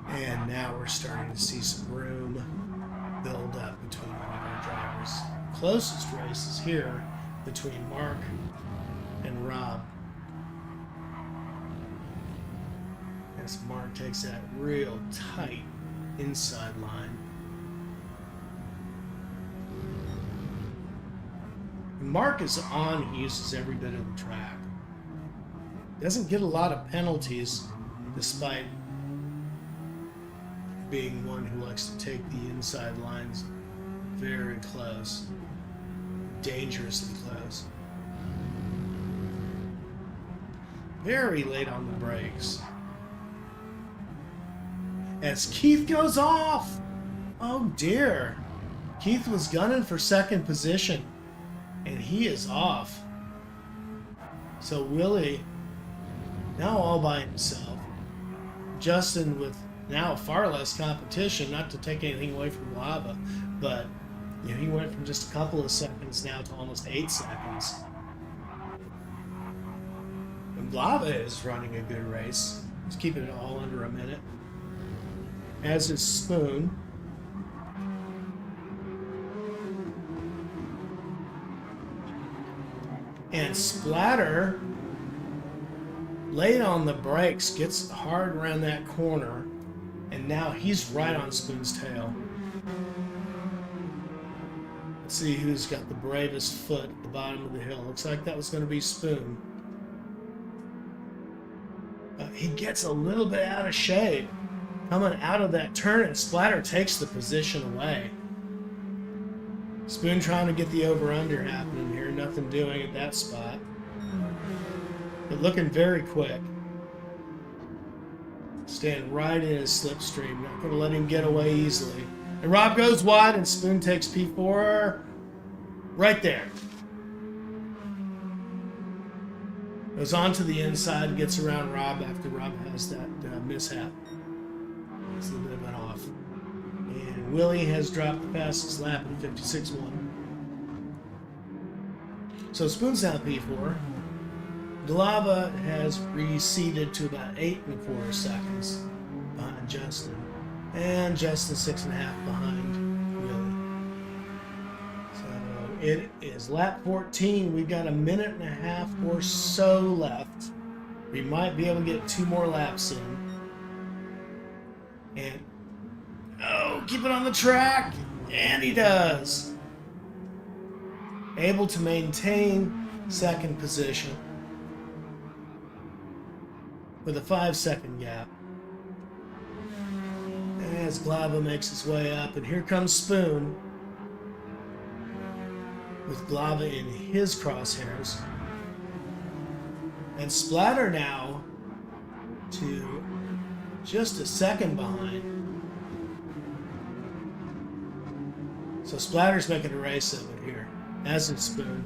And now we're starting to see some room build up between all of our drivers. Closest race is here between Mark and Rob. As Mark takes that real tight inside line. When Mark is on, he uses every bit of the track. Doesn't get a lot of penalties despite being one who likes to take the inside lines very close, dangerously close. Very late on the brakes. As Keith goes off! Oh dear. Keith was gunning for second position, and he is off. So Willie, now all by himself. Justin with now far less competition, not to take anything away from Lava, but you know, he went from just a couple of seconds now to almost 8 seconds. And Lava is running a good race. He's keeping it all under a minute. As is Spoon. And Splatter, late on the brakes, gets hard around that corner. And now he's right on Spoon's tail. Let's see who's got the bravest foot at the bottom of the hill. Looks like that was going to be Spoon. He gets a little bit out of shape coming out of that turn, and Splatter takes the position away. Spoon trying to get the over-under happening here. Nothing doing at that spot. But looking very quick. Staying right in his slipstream. Not going to let him get away easily. And Rob goes wide, and Spoon takes P4 right there. Goes on to the inside, gets around Rob after Rob has that mishap. It's a little bit of an off. And Willie has dropped the fastest lap in 56.1. So Spoon's down P4. Lava has receded to about 8.25 seconds behind Justin. And Justin 6.5 behind Willie. So it is lap 14. We've got a minute and a half or so left. We might be able to get 2 more laps in. And oh, keep it on the track? And he does. Able to maintain second position with a 5-second gap. As Glava makes his way up, and here comes Spoon with Glava in his crosshairs. And Splatter now to just a second behind. So Splatter's making a race of it here, as is Spoon.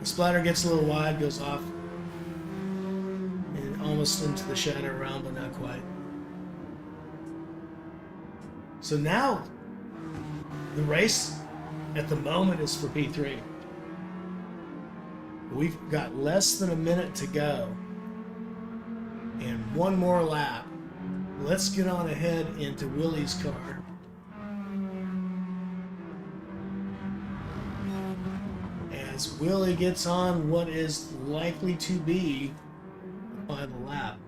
The Splatter gets a little wide, goes off and almost into the shadow realm, but not quite. So now the race at the moment is for P3. We've got less than a minute to go and one more lap. Let's get on ahead into Willie's car. As Willie gets on what is likely to be the final lap.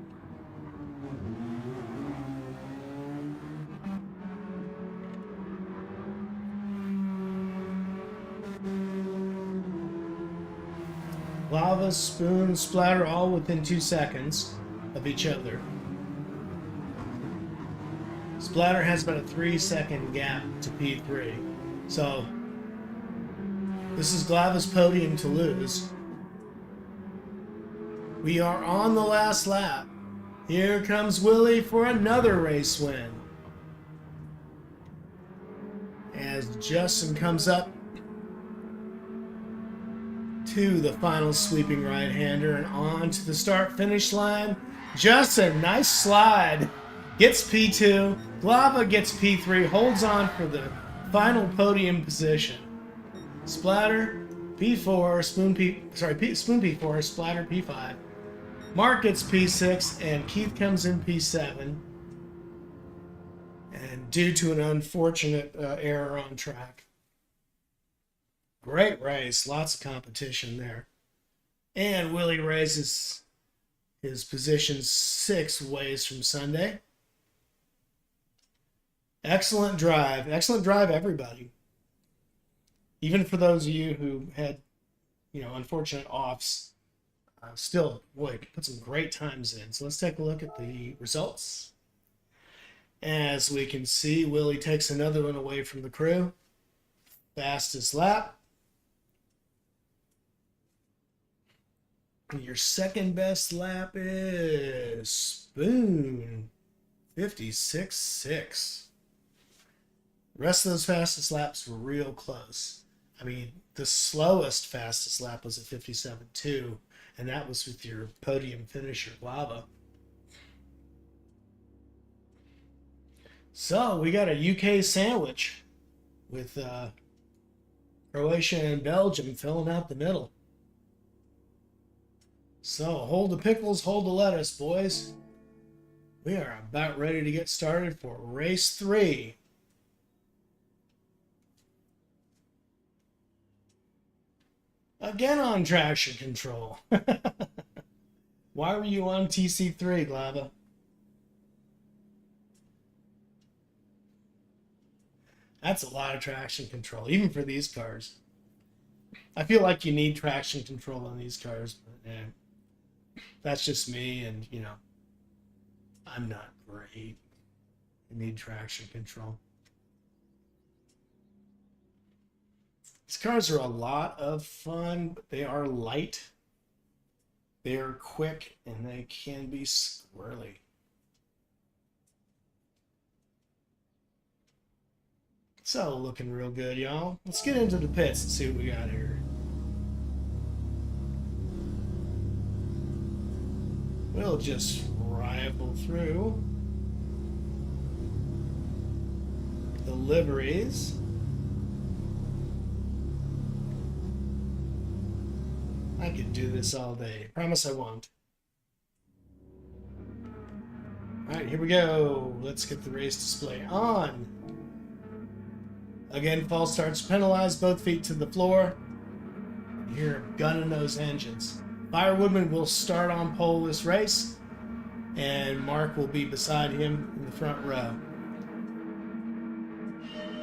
Glava, Spoon, Splatter all within 2 seconds of each other. Splatter has about a 3-second gap to P3. So this is Glava's podium to lose. We are on the last lap. Here comes Willie for another race win. As Justin comes up to the final sweeping right-hander and on to the start-finish line. Justin, nice slide. Gets P2. Glava gets P3. Holds on for the final podium position. Splatter P4. Spoon P4. Splatter P5. Mark gets P6 and Keith comes in P7. And due to an unfortunate error on track. Great race, lots of competition there. And Willie raises his position 6 ways from Sunday. Excellent drive, everybody. Even for those of you who had, unfortunate offs, still, boy, put some great times in. So let's take a look at the results. As we can see, Willie takes another one away from the crew. Fastest lap. Your second best lap is Spoon, 56.6. The rest of those fastest laps were real close. I mean, the slowest fastest lap was at 57.2, and that was with your podium finisher, Glava. So we got a UK sandwich with Croatia and Belgium filling out the middle. So, hold the pickles, hold the lettuce, boys. We are about ready to get started for race 3. Again on traction control. Why were you on TC3, Glava? That's a lot of traction control, even for these cars. I feel like you need traction control on these cars, but yeah. That's just me, and, I'm not great. I need traction control. These cars are a lot of fun, but they are light. They are quick, and they can be squirrely. So, looking real good, y'all. Let's get into the pits and see what we got here. We'll just rifle through the liveries. I could do this all day. Promise I won't. Alright, here we go. Let's get the race display on. Again, false starts penalized, both feet to the floor. You're gunning those engines. Firewoodman will start on pole this race, and Mark will be beside him in the front row.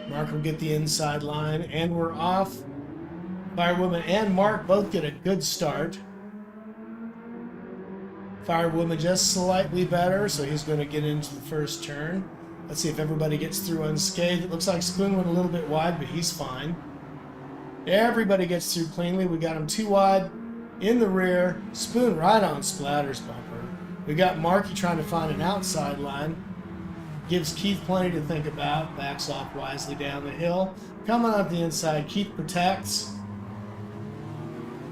Mark will get the inside line, and we're off. Firewoman and Mark both get a good start. Firewoman just slightly better, so he's going to get into the first turn. Let's see if everybody gets through unscathed. It looks like Spoon went a little bit wide, but he's fine. Everybody gets through cleanly. We got him too wide in the rear. Spoon right on Splatter's bumper. We got Marky trying to find an outside line. Gives Keith plenty to think about. Backs off wisely down the hill. Coming up the inside, Keith protects.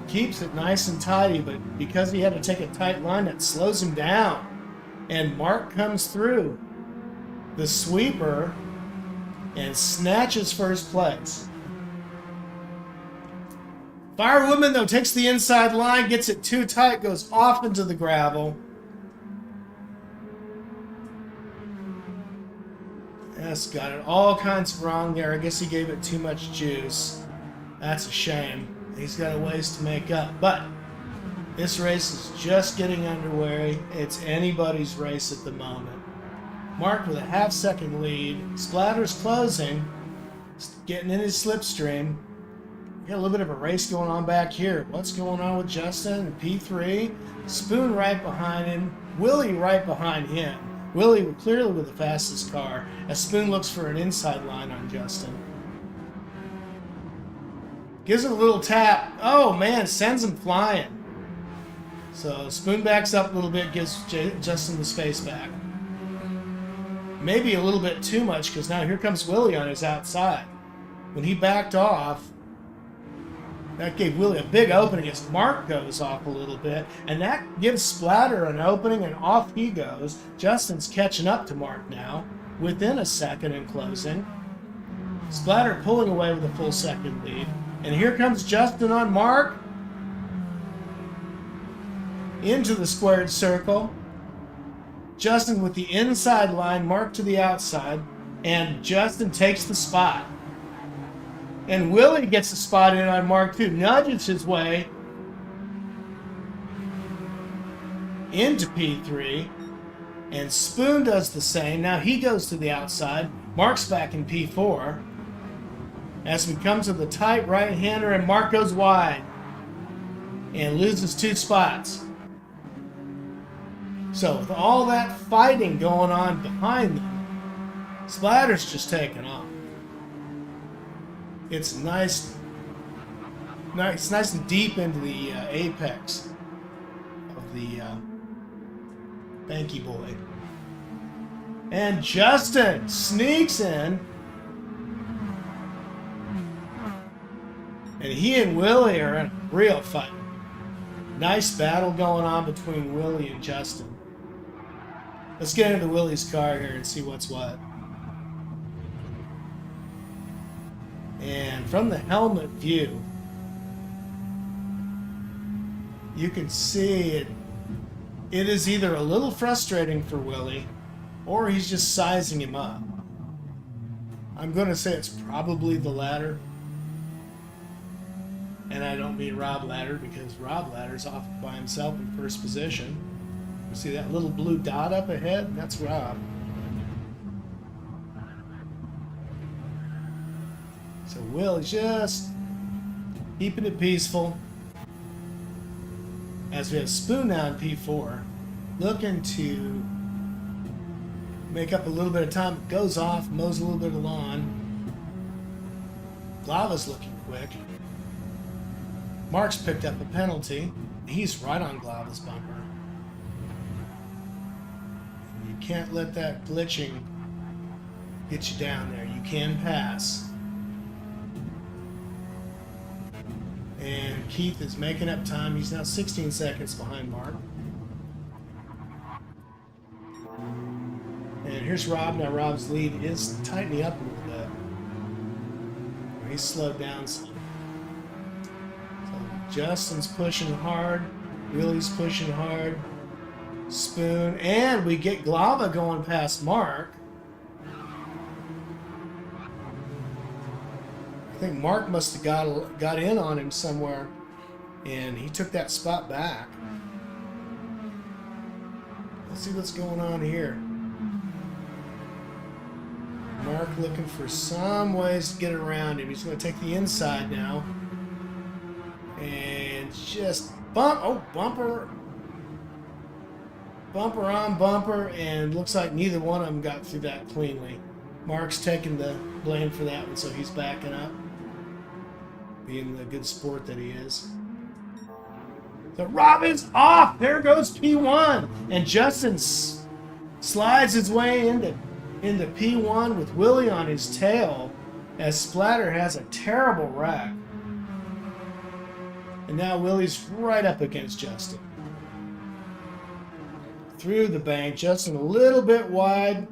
Keeps it nice and tidy, but because he had to take a tight line, that slows him down. And Mark comes through the sweeper and snatches first place. Firewoman, though, takes the inside line, gets it too tight, goes off into the gravel. Yes, got it all kinds of wrong there. I guess he gave it too much juice. That's a shame. He's got a ways to make up. But this race is just getting underway. It's anybody's race at the moment. Mark with a half-second lead. Splatter's closing. Getting in his slipstream. Got a little bit of a race going on back here. What's going on with Justin and P3? Spoon right behind him. Willie right behind him. Willie clearly with the fastest car as Spoon looks for an inside line on Justin. Gives him a little tap. Oh man, sends him flying. So Spoon backs up a little bit, gives Justin the space back. Maybe a little bit too much because now here comes Willie on his outside. When he backed off, that gave Willie a big opening as Mark goes off a little bit, and that gives Splatter an opening, and off he goes. Justin's catching up to Mark now, within a second in closing. Splatter pulling away with a full second lead. And here comes Justin on Mark. Into the squared circle. Justin with the inside line, Mark to the outside, and Justin takes the spot. And Willie gets a spot in on Mark too, nudges his way into P3, and Spoon does the same. Now he goes to the outside. Mark's back in P4. As we come to the tight right-hander, and Mark goes wide and loses 2 spots. So with all that fighting going on behind them, Splatter's just taking off. It's nice and deep into the apex of the Banky Boy. And Justin sneaks in. And he and Willie are in a real fight. Nice battle going on between Willie and Justin. Let's get into Willie's car here and see what's what. And from the helmet view, you can see it. It is either a little frustrating for Willie, or he's just sizing him up. I'm going to say it's probably the latter. And I don't mean Rob Ladder, because Rob Ladder's off by himself in first position. You see that little blue dot up ahead? That's Rob. So Will just keeping it peaceful. As we have Spoon now in P4, looking to make up a little bit of time. Goes off, mows a little bit of lawn. Glava's looking quick. Mark's picked up a penalty. He's right on Glava's bumper. You can't let that glitching get you down there. You can pass. And Keith is making up time. He's now 16 seconds behind Mark. And here's Rob. Now Rob's lead is tightening up a little bit. He's slowed down some. So Justin's pushing hard. Willie's pushing hard. Spoon. And we get Glava going past Mark. I think Mark must have got in on him somewhere, and he took that spot back. Let's see what's going on here. Mark looking for some ways to get around him. He's going to take the inside now. And just bumper on bumper, and looks like neither one of them got through that cleanly. Mark's taking the blame for that one, so he's backing up, being the good sport that he is. The Robin's off. There goes P1, and Justin slides his way into P1 with Willie on his tail, as Splatter has a terrible wreck. And now Willie's right up against Justin. Through the bank, Justin a little bit wide,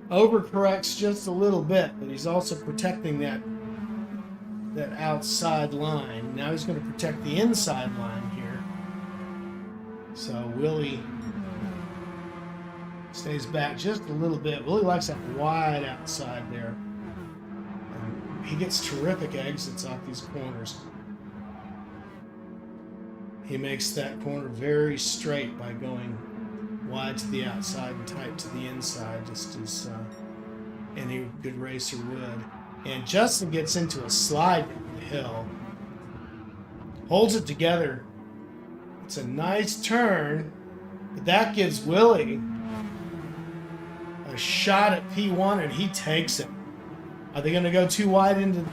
overcorrects just a little bit, but he's also protecting that outside line. Now he's going to protect the inside line here. So Willie stays back just a little bit. Willie likes that wide outside there. And he gets terrific exits off these corners. He makes that corner very straight by going wide to the outside and tight to the inside, just as any good racer would. And Justin gets into a slide down the hill, holds it together. It's a nice turn, but that gives Willie a shot at P1, and he takes it. Are they going to go too wide into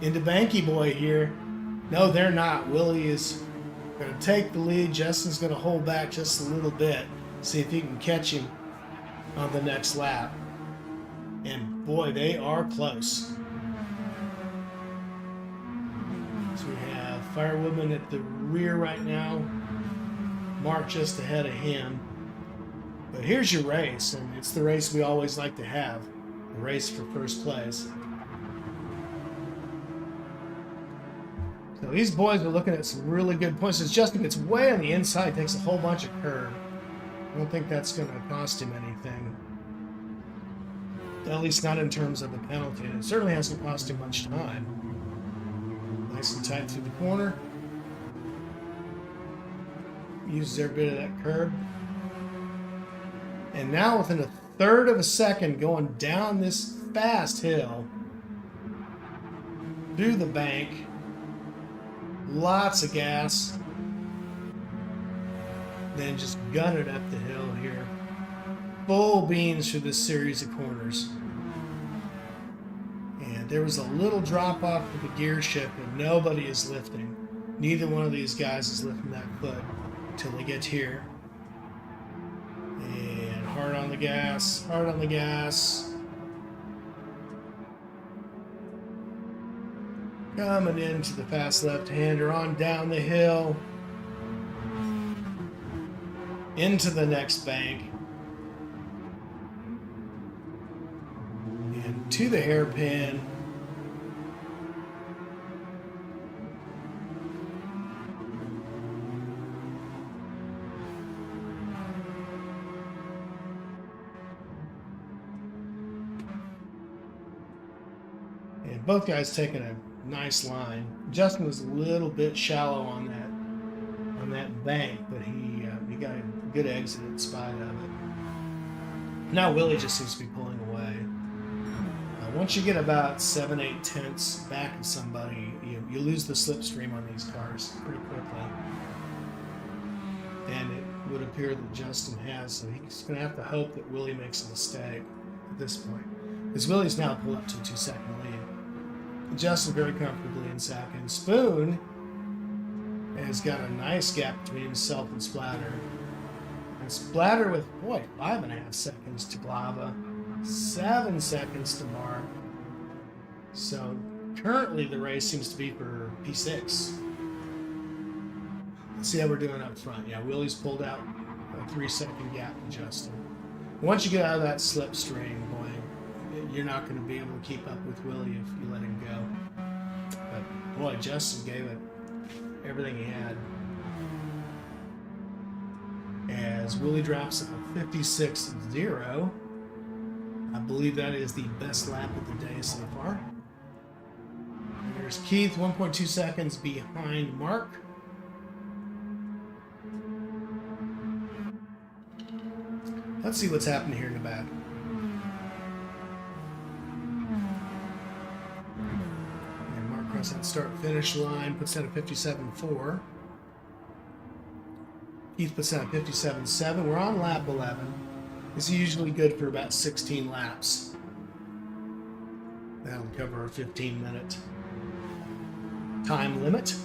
Banky Boy here? No, they're not. Willie is going to take the lead. Justin's going to hold back just a little bit, see if he can catch him on the next lap. And boy, they are close. So we have Firewoodman at the rear right now. Mark just ahead of him. But here's your race, and it's the race we always like to have. The race for first place. So these boys are looking at some really good points. As Justin gets way on the inside, takes a whole bunch of curve. I don't think that's going to cost him anything. At least not in terms of the penalty. And it certainly hasn't cost him much time. Nice and tight through the corner. Uses every bit of that curve. And now within a third of a second going down this fast hill through the bank. Lots of gas. Then just gun it up the hill here. Full beans through this series of corners. And there was a little drop off of the gear shift, and nobody is lifting. Neither one of these guys is lifting that foot until they get here. And hard on the gas, hard on the gas. Coming into the fast left-hander on down the hill. Into the next bank. And to the hairpin. And both guys taking a nice line. Justin was a little bit shallow on that bank, but he got a good exit in spite of it. Now Willie just seems to be pulling away. Once you get about 7-8 tenths back of somebody, you lose the slipstream on these cars pretty quickly. And it would appear that Justin has, so he's going to have to hope that Willie makes a mistake at this point. Because Willie's now pulled up to a 2-second lead. Justin very comfortably in second. Spoon has got a nice gap between himself and Splatter. And Splatter with, 5.5 seconds to Glava, 7 seconds to Mark. So currently the race seems to be for P6. Let's see how we're doing up front. Yeah, Willie's pulled out a 3-second gap to Justin. Once you get out of that slipstream, boy, you're not going to be able to keep up with Willie if you let him go. But boy, Justin gave it everything he had. As Willie drops a 56.0. I believe that is the best lap of the day so far. And there's Keith, 1.2 seconds behind Mark. Let's see what's happening here in the back. across that start-finish line, puts that at 57.4. Keith puts that at 57.7. We're on lap 11. It's usually good for about 16 laps. That'll cover our 15-minute time limit.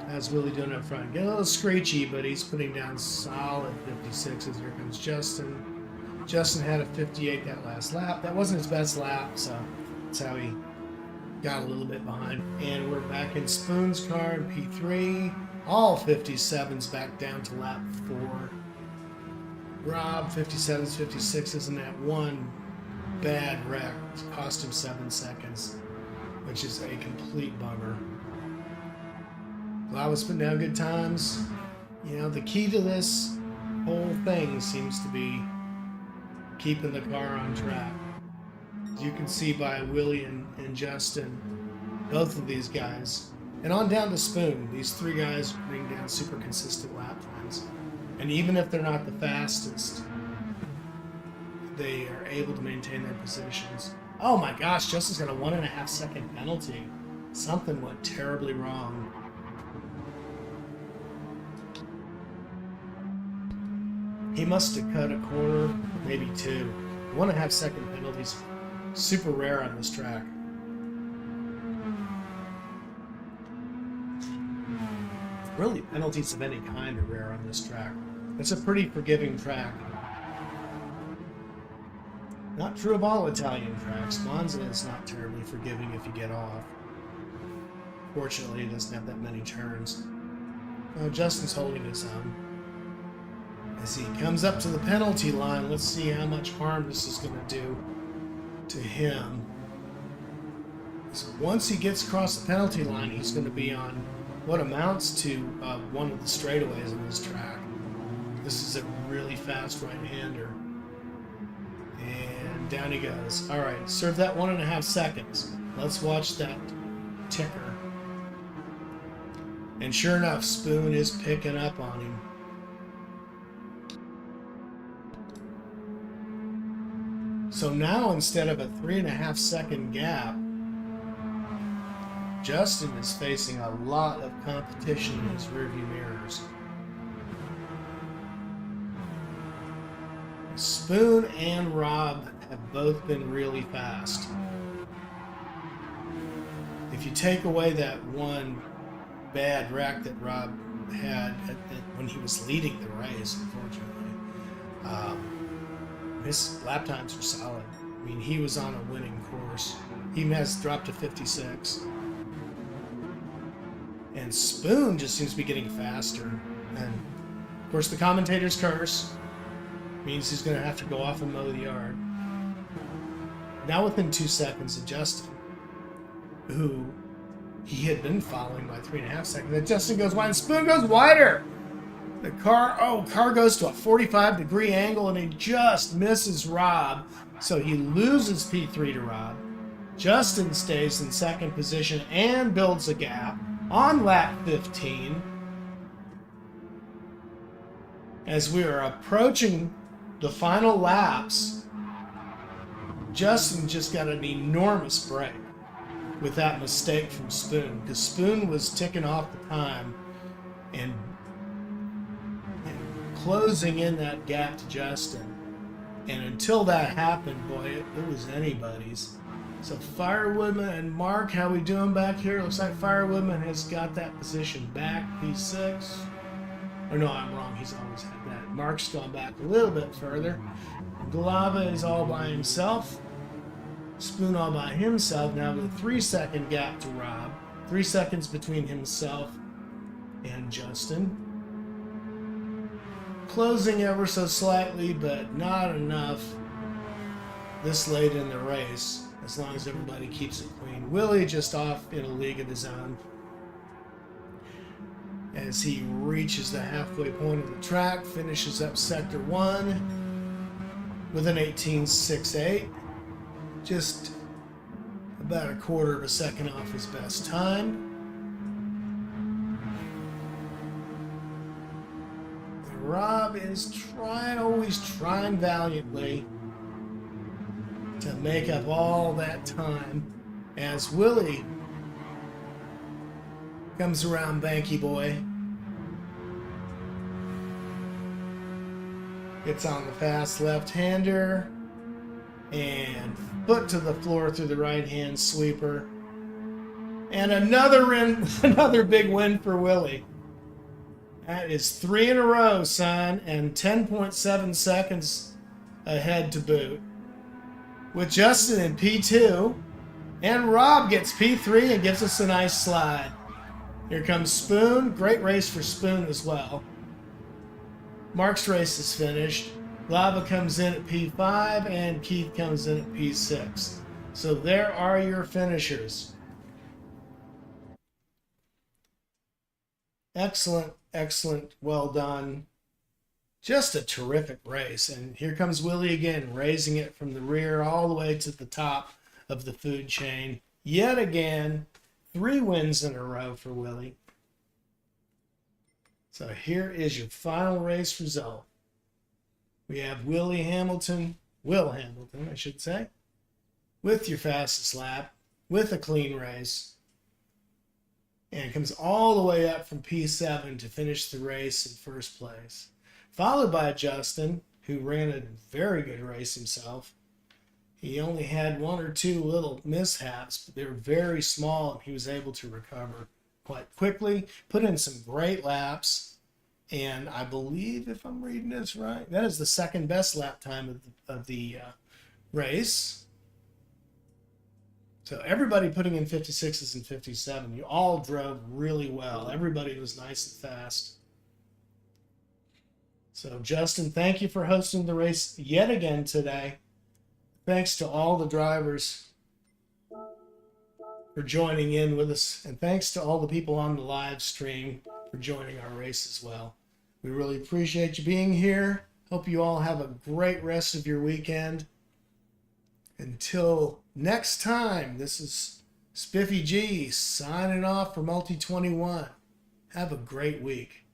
How's Willie doing up front? Getting a little screechy, but he's putting down solid 56s. Here comes Justin. Justin had a 58 that last lap. That wasn't his best lap, so that's how he got a little bit behind. And we're back in Spoon's car in P3. All 57s back down to lap 4. Rob, 57s, 56s, and that one bad wreck cost him 7 seconds, which is a complete bummer. Lago's putting down good times. You know, the key to this whole thing seems to be keeping the car on track. As you can see by Willie and Justin, both of these guys, and on down to Spoon, these three guys are putting down super consistent lap times. And even if they're not the fastest, they are able to maintain their positions. Oh my gosh, Justin's got a 1.5 second penalty. Something went terribly wrong. He must have cut a corner, maybe 2. 1.5 second penalties, super rare on this track. Really, penalties of any kind are rare on this track. It's a pretty forgiving track. Not true of all Italian tracks. Monza is not terribly forgiving if you get off. Fortunately, it doesn't have that many turns. Justin's holding his own. As he comes up to the penalty line, let's see how much harm this is going to do to him. So once he gets across the penalty line, he's going to be on what amounts to one of the straightaways on this track. This is a really fast right-hander. And down he goes. All right, serve that 1.5 seconds. Let's watch that ticker. And sure enough, Spoon is picking up on him. So now, instead of a 3.5 second gap, Justin is facing a lot of competition in his rearview mirrors. Spoon and Rob have both been really fast. If you take away that one bad wreck that Rob had when he was leading the race, unfortunately, his lap times were solid. I mean, he was on a winning course. He has dropped to 56. And Spoon just seems to be getting faster. And, of course, the commentator's curse means he's going to have to go off and mow the yard. Now within 2 seconds of Justin, who he had been following by 3.5 seconds, and Justin goes wide and Spoon goes wider. The car goes to a 45-degree angle and he just misses Rob. So he loses P3 to Rob. Justin stays in second position and builds a gap on lap 15. As we are approaching the final laps, Justin just got an enormous break with that mistake from Spoon, because Spoon was ticking off the time and closing in that gap to Justin. And until that happened, boy, it was anybody's. So Firewoodman and Mark, how we doing back here? Looks like Firewoodman has got that position back, P6. Or no, I'm wrong, he's always had that. Mark's gone back a little bit further. Glava is all by himself. Spoon all by himself. Now with a 3-second gap to Rob. 3 seconds between himself and Justin. Closing ever so slightly, but not enough this late in the race, as long as everybody keeps it clean. Willie just off in a league of his own as he reaches the halfway point of the track, finishes up Sector 1 with an 18.68, just about a quarter of a second off his best time. Rob is always trying valiantly to make up all that time as Willie comes around Banky Boy. Gets on the fast left-hander and foot to the floor through the right-hand sweeper. And another big win for Willie. That is 3 in a row, son, and 10.7 seconds ahead to boot. With Justin in P2, and Rob gets P3 and gives us a nice slide. Here comes Spoon. Great race for Spoon as well. Mark's race is finished. Lava comes in at P5, and Keith comes in at P6. So there are your finishers. Excellent, excellent, well done. Just a terrific race. And here comes Willie again, raising it from the rear all the way to the top of the food chain. Yet again, 3 wins in a row for Willie. So here is your final race result. We have Will Hamilton, I should say, with your fastest lap, with a clean race. And comes all the way up from P7 to finish the race in first place. Followed by Justin, who ran a very good race himself. He only had 1 or 2 little mishaps, but they were very small, and he was able to recover quite quickly, put in some great laps, and I believe, if I'm reading this right, that is the second best lap time of the race. So everybody putting in 56s and 57, you all drove really well. Everybody was nice and fast. So Justin, thank you for hosting the race yet again today. Thanks to all the drivers for joining in with us. And thanks to all the people on the live stream for joining our race as well. We really appreciate you being here. Hope you all have a great rest of your weekend. Until next time, this is Spiffy G signing off for Multi-21. Have a great week.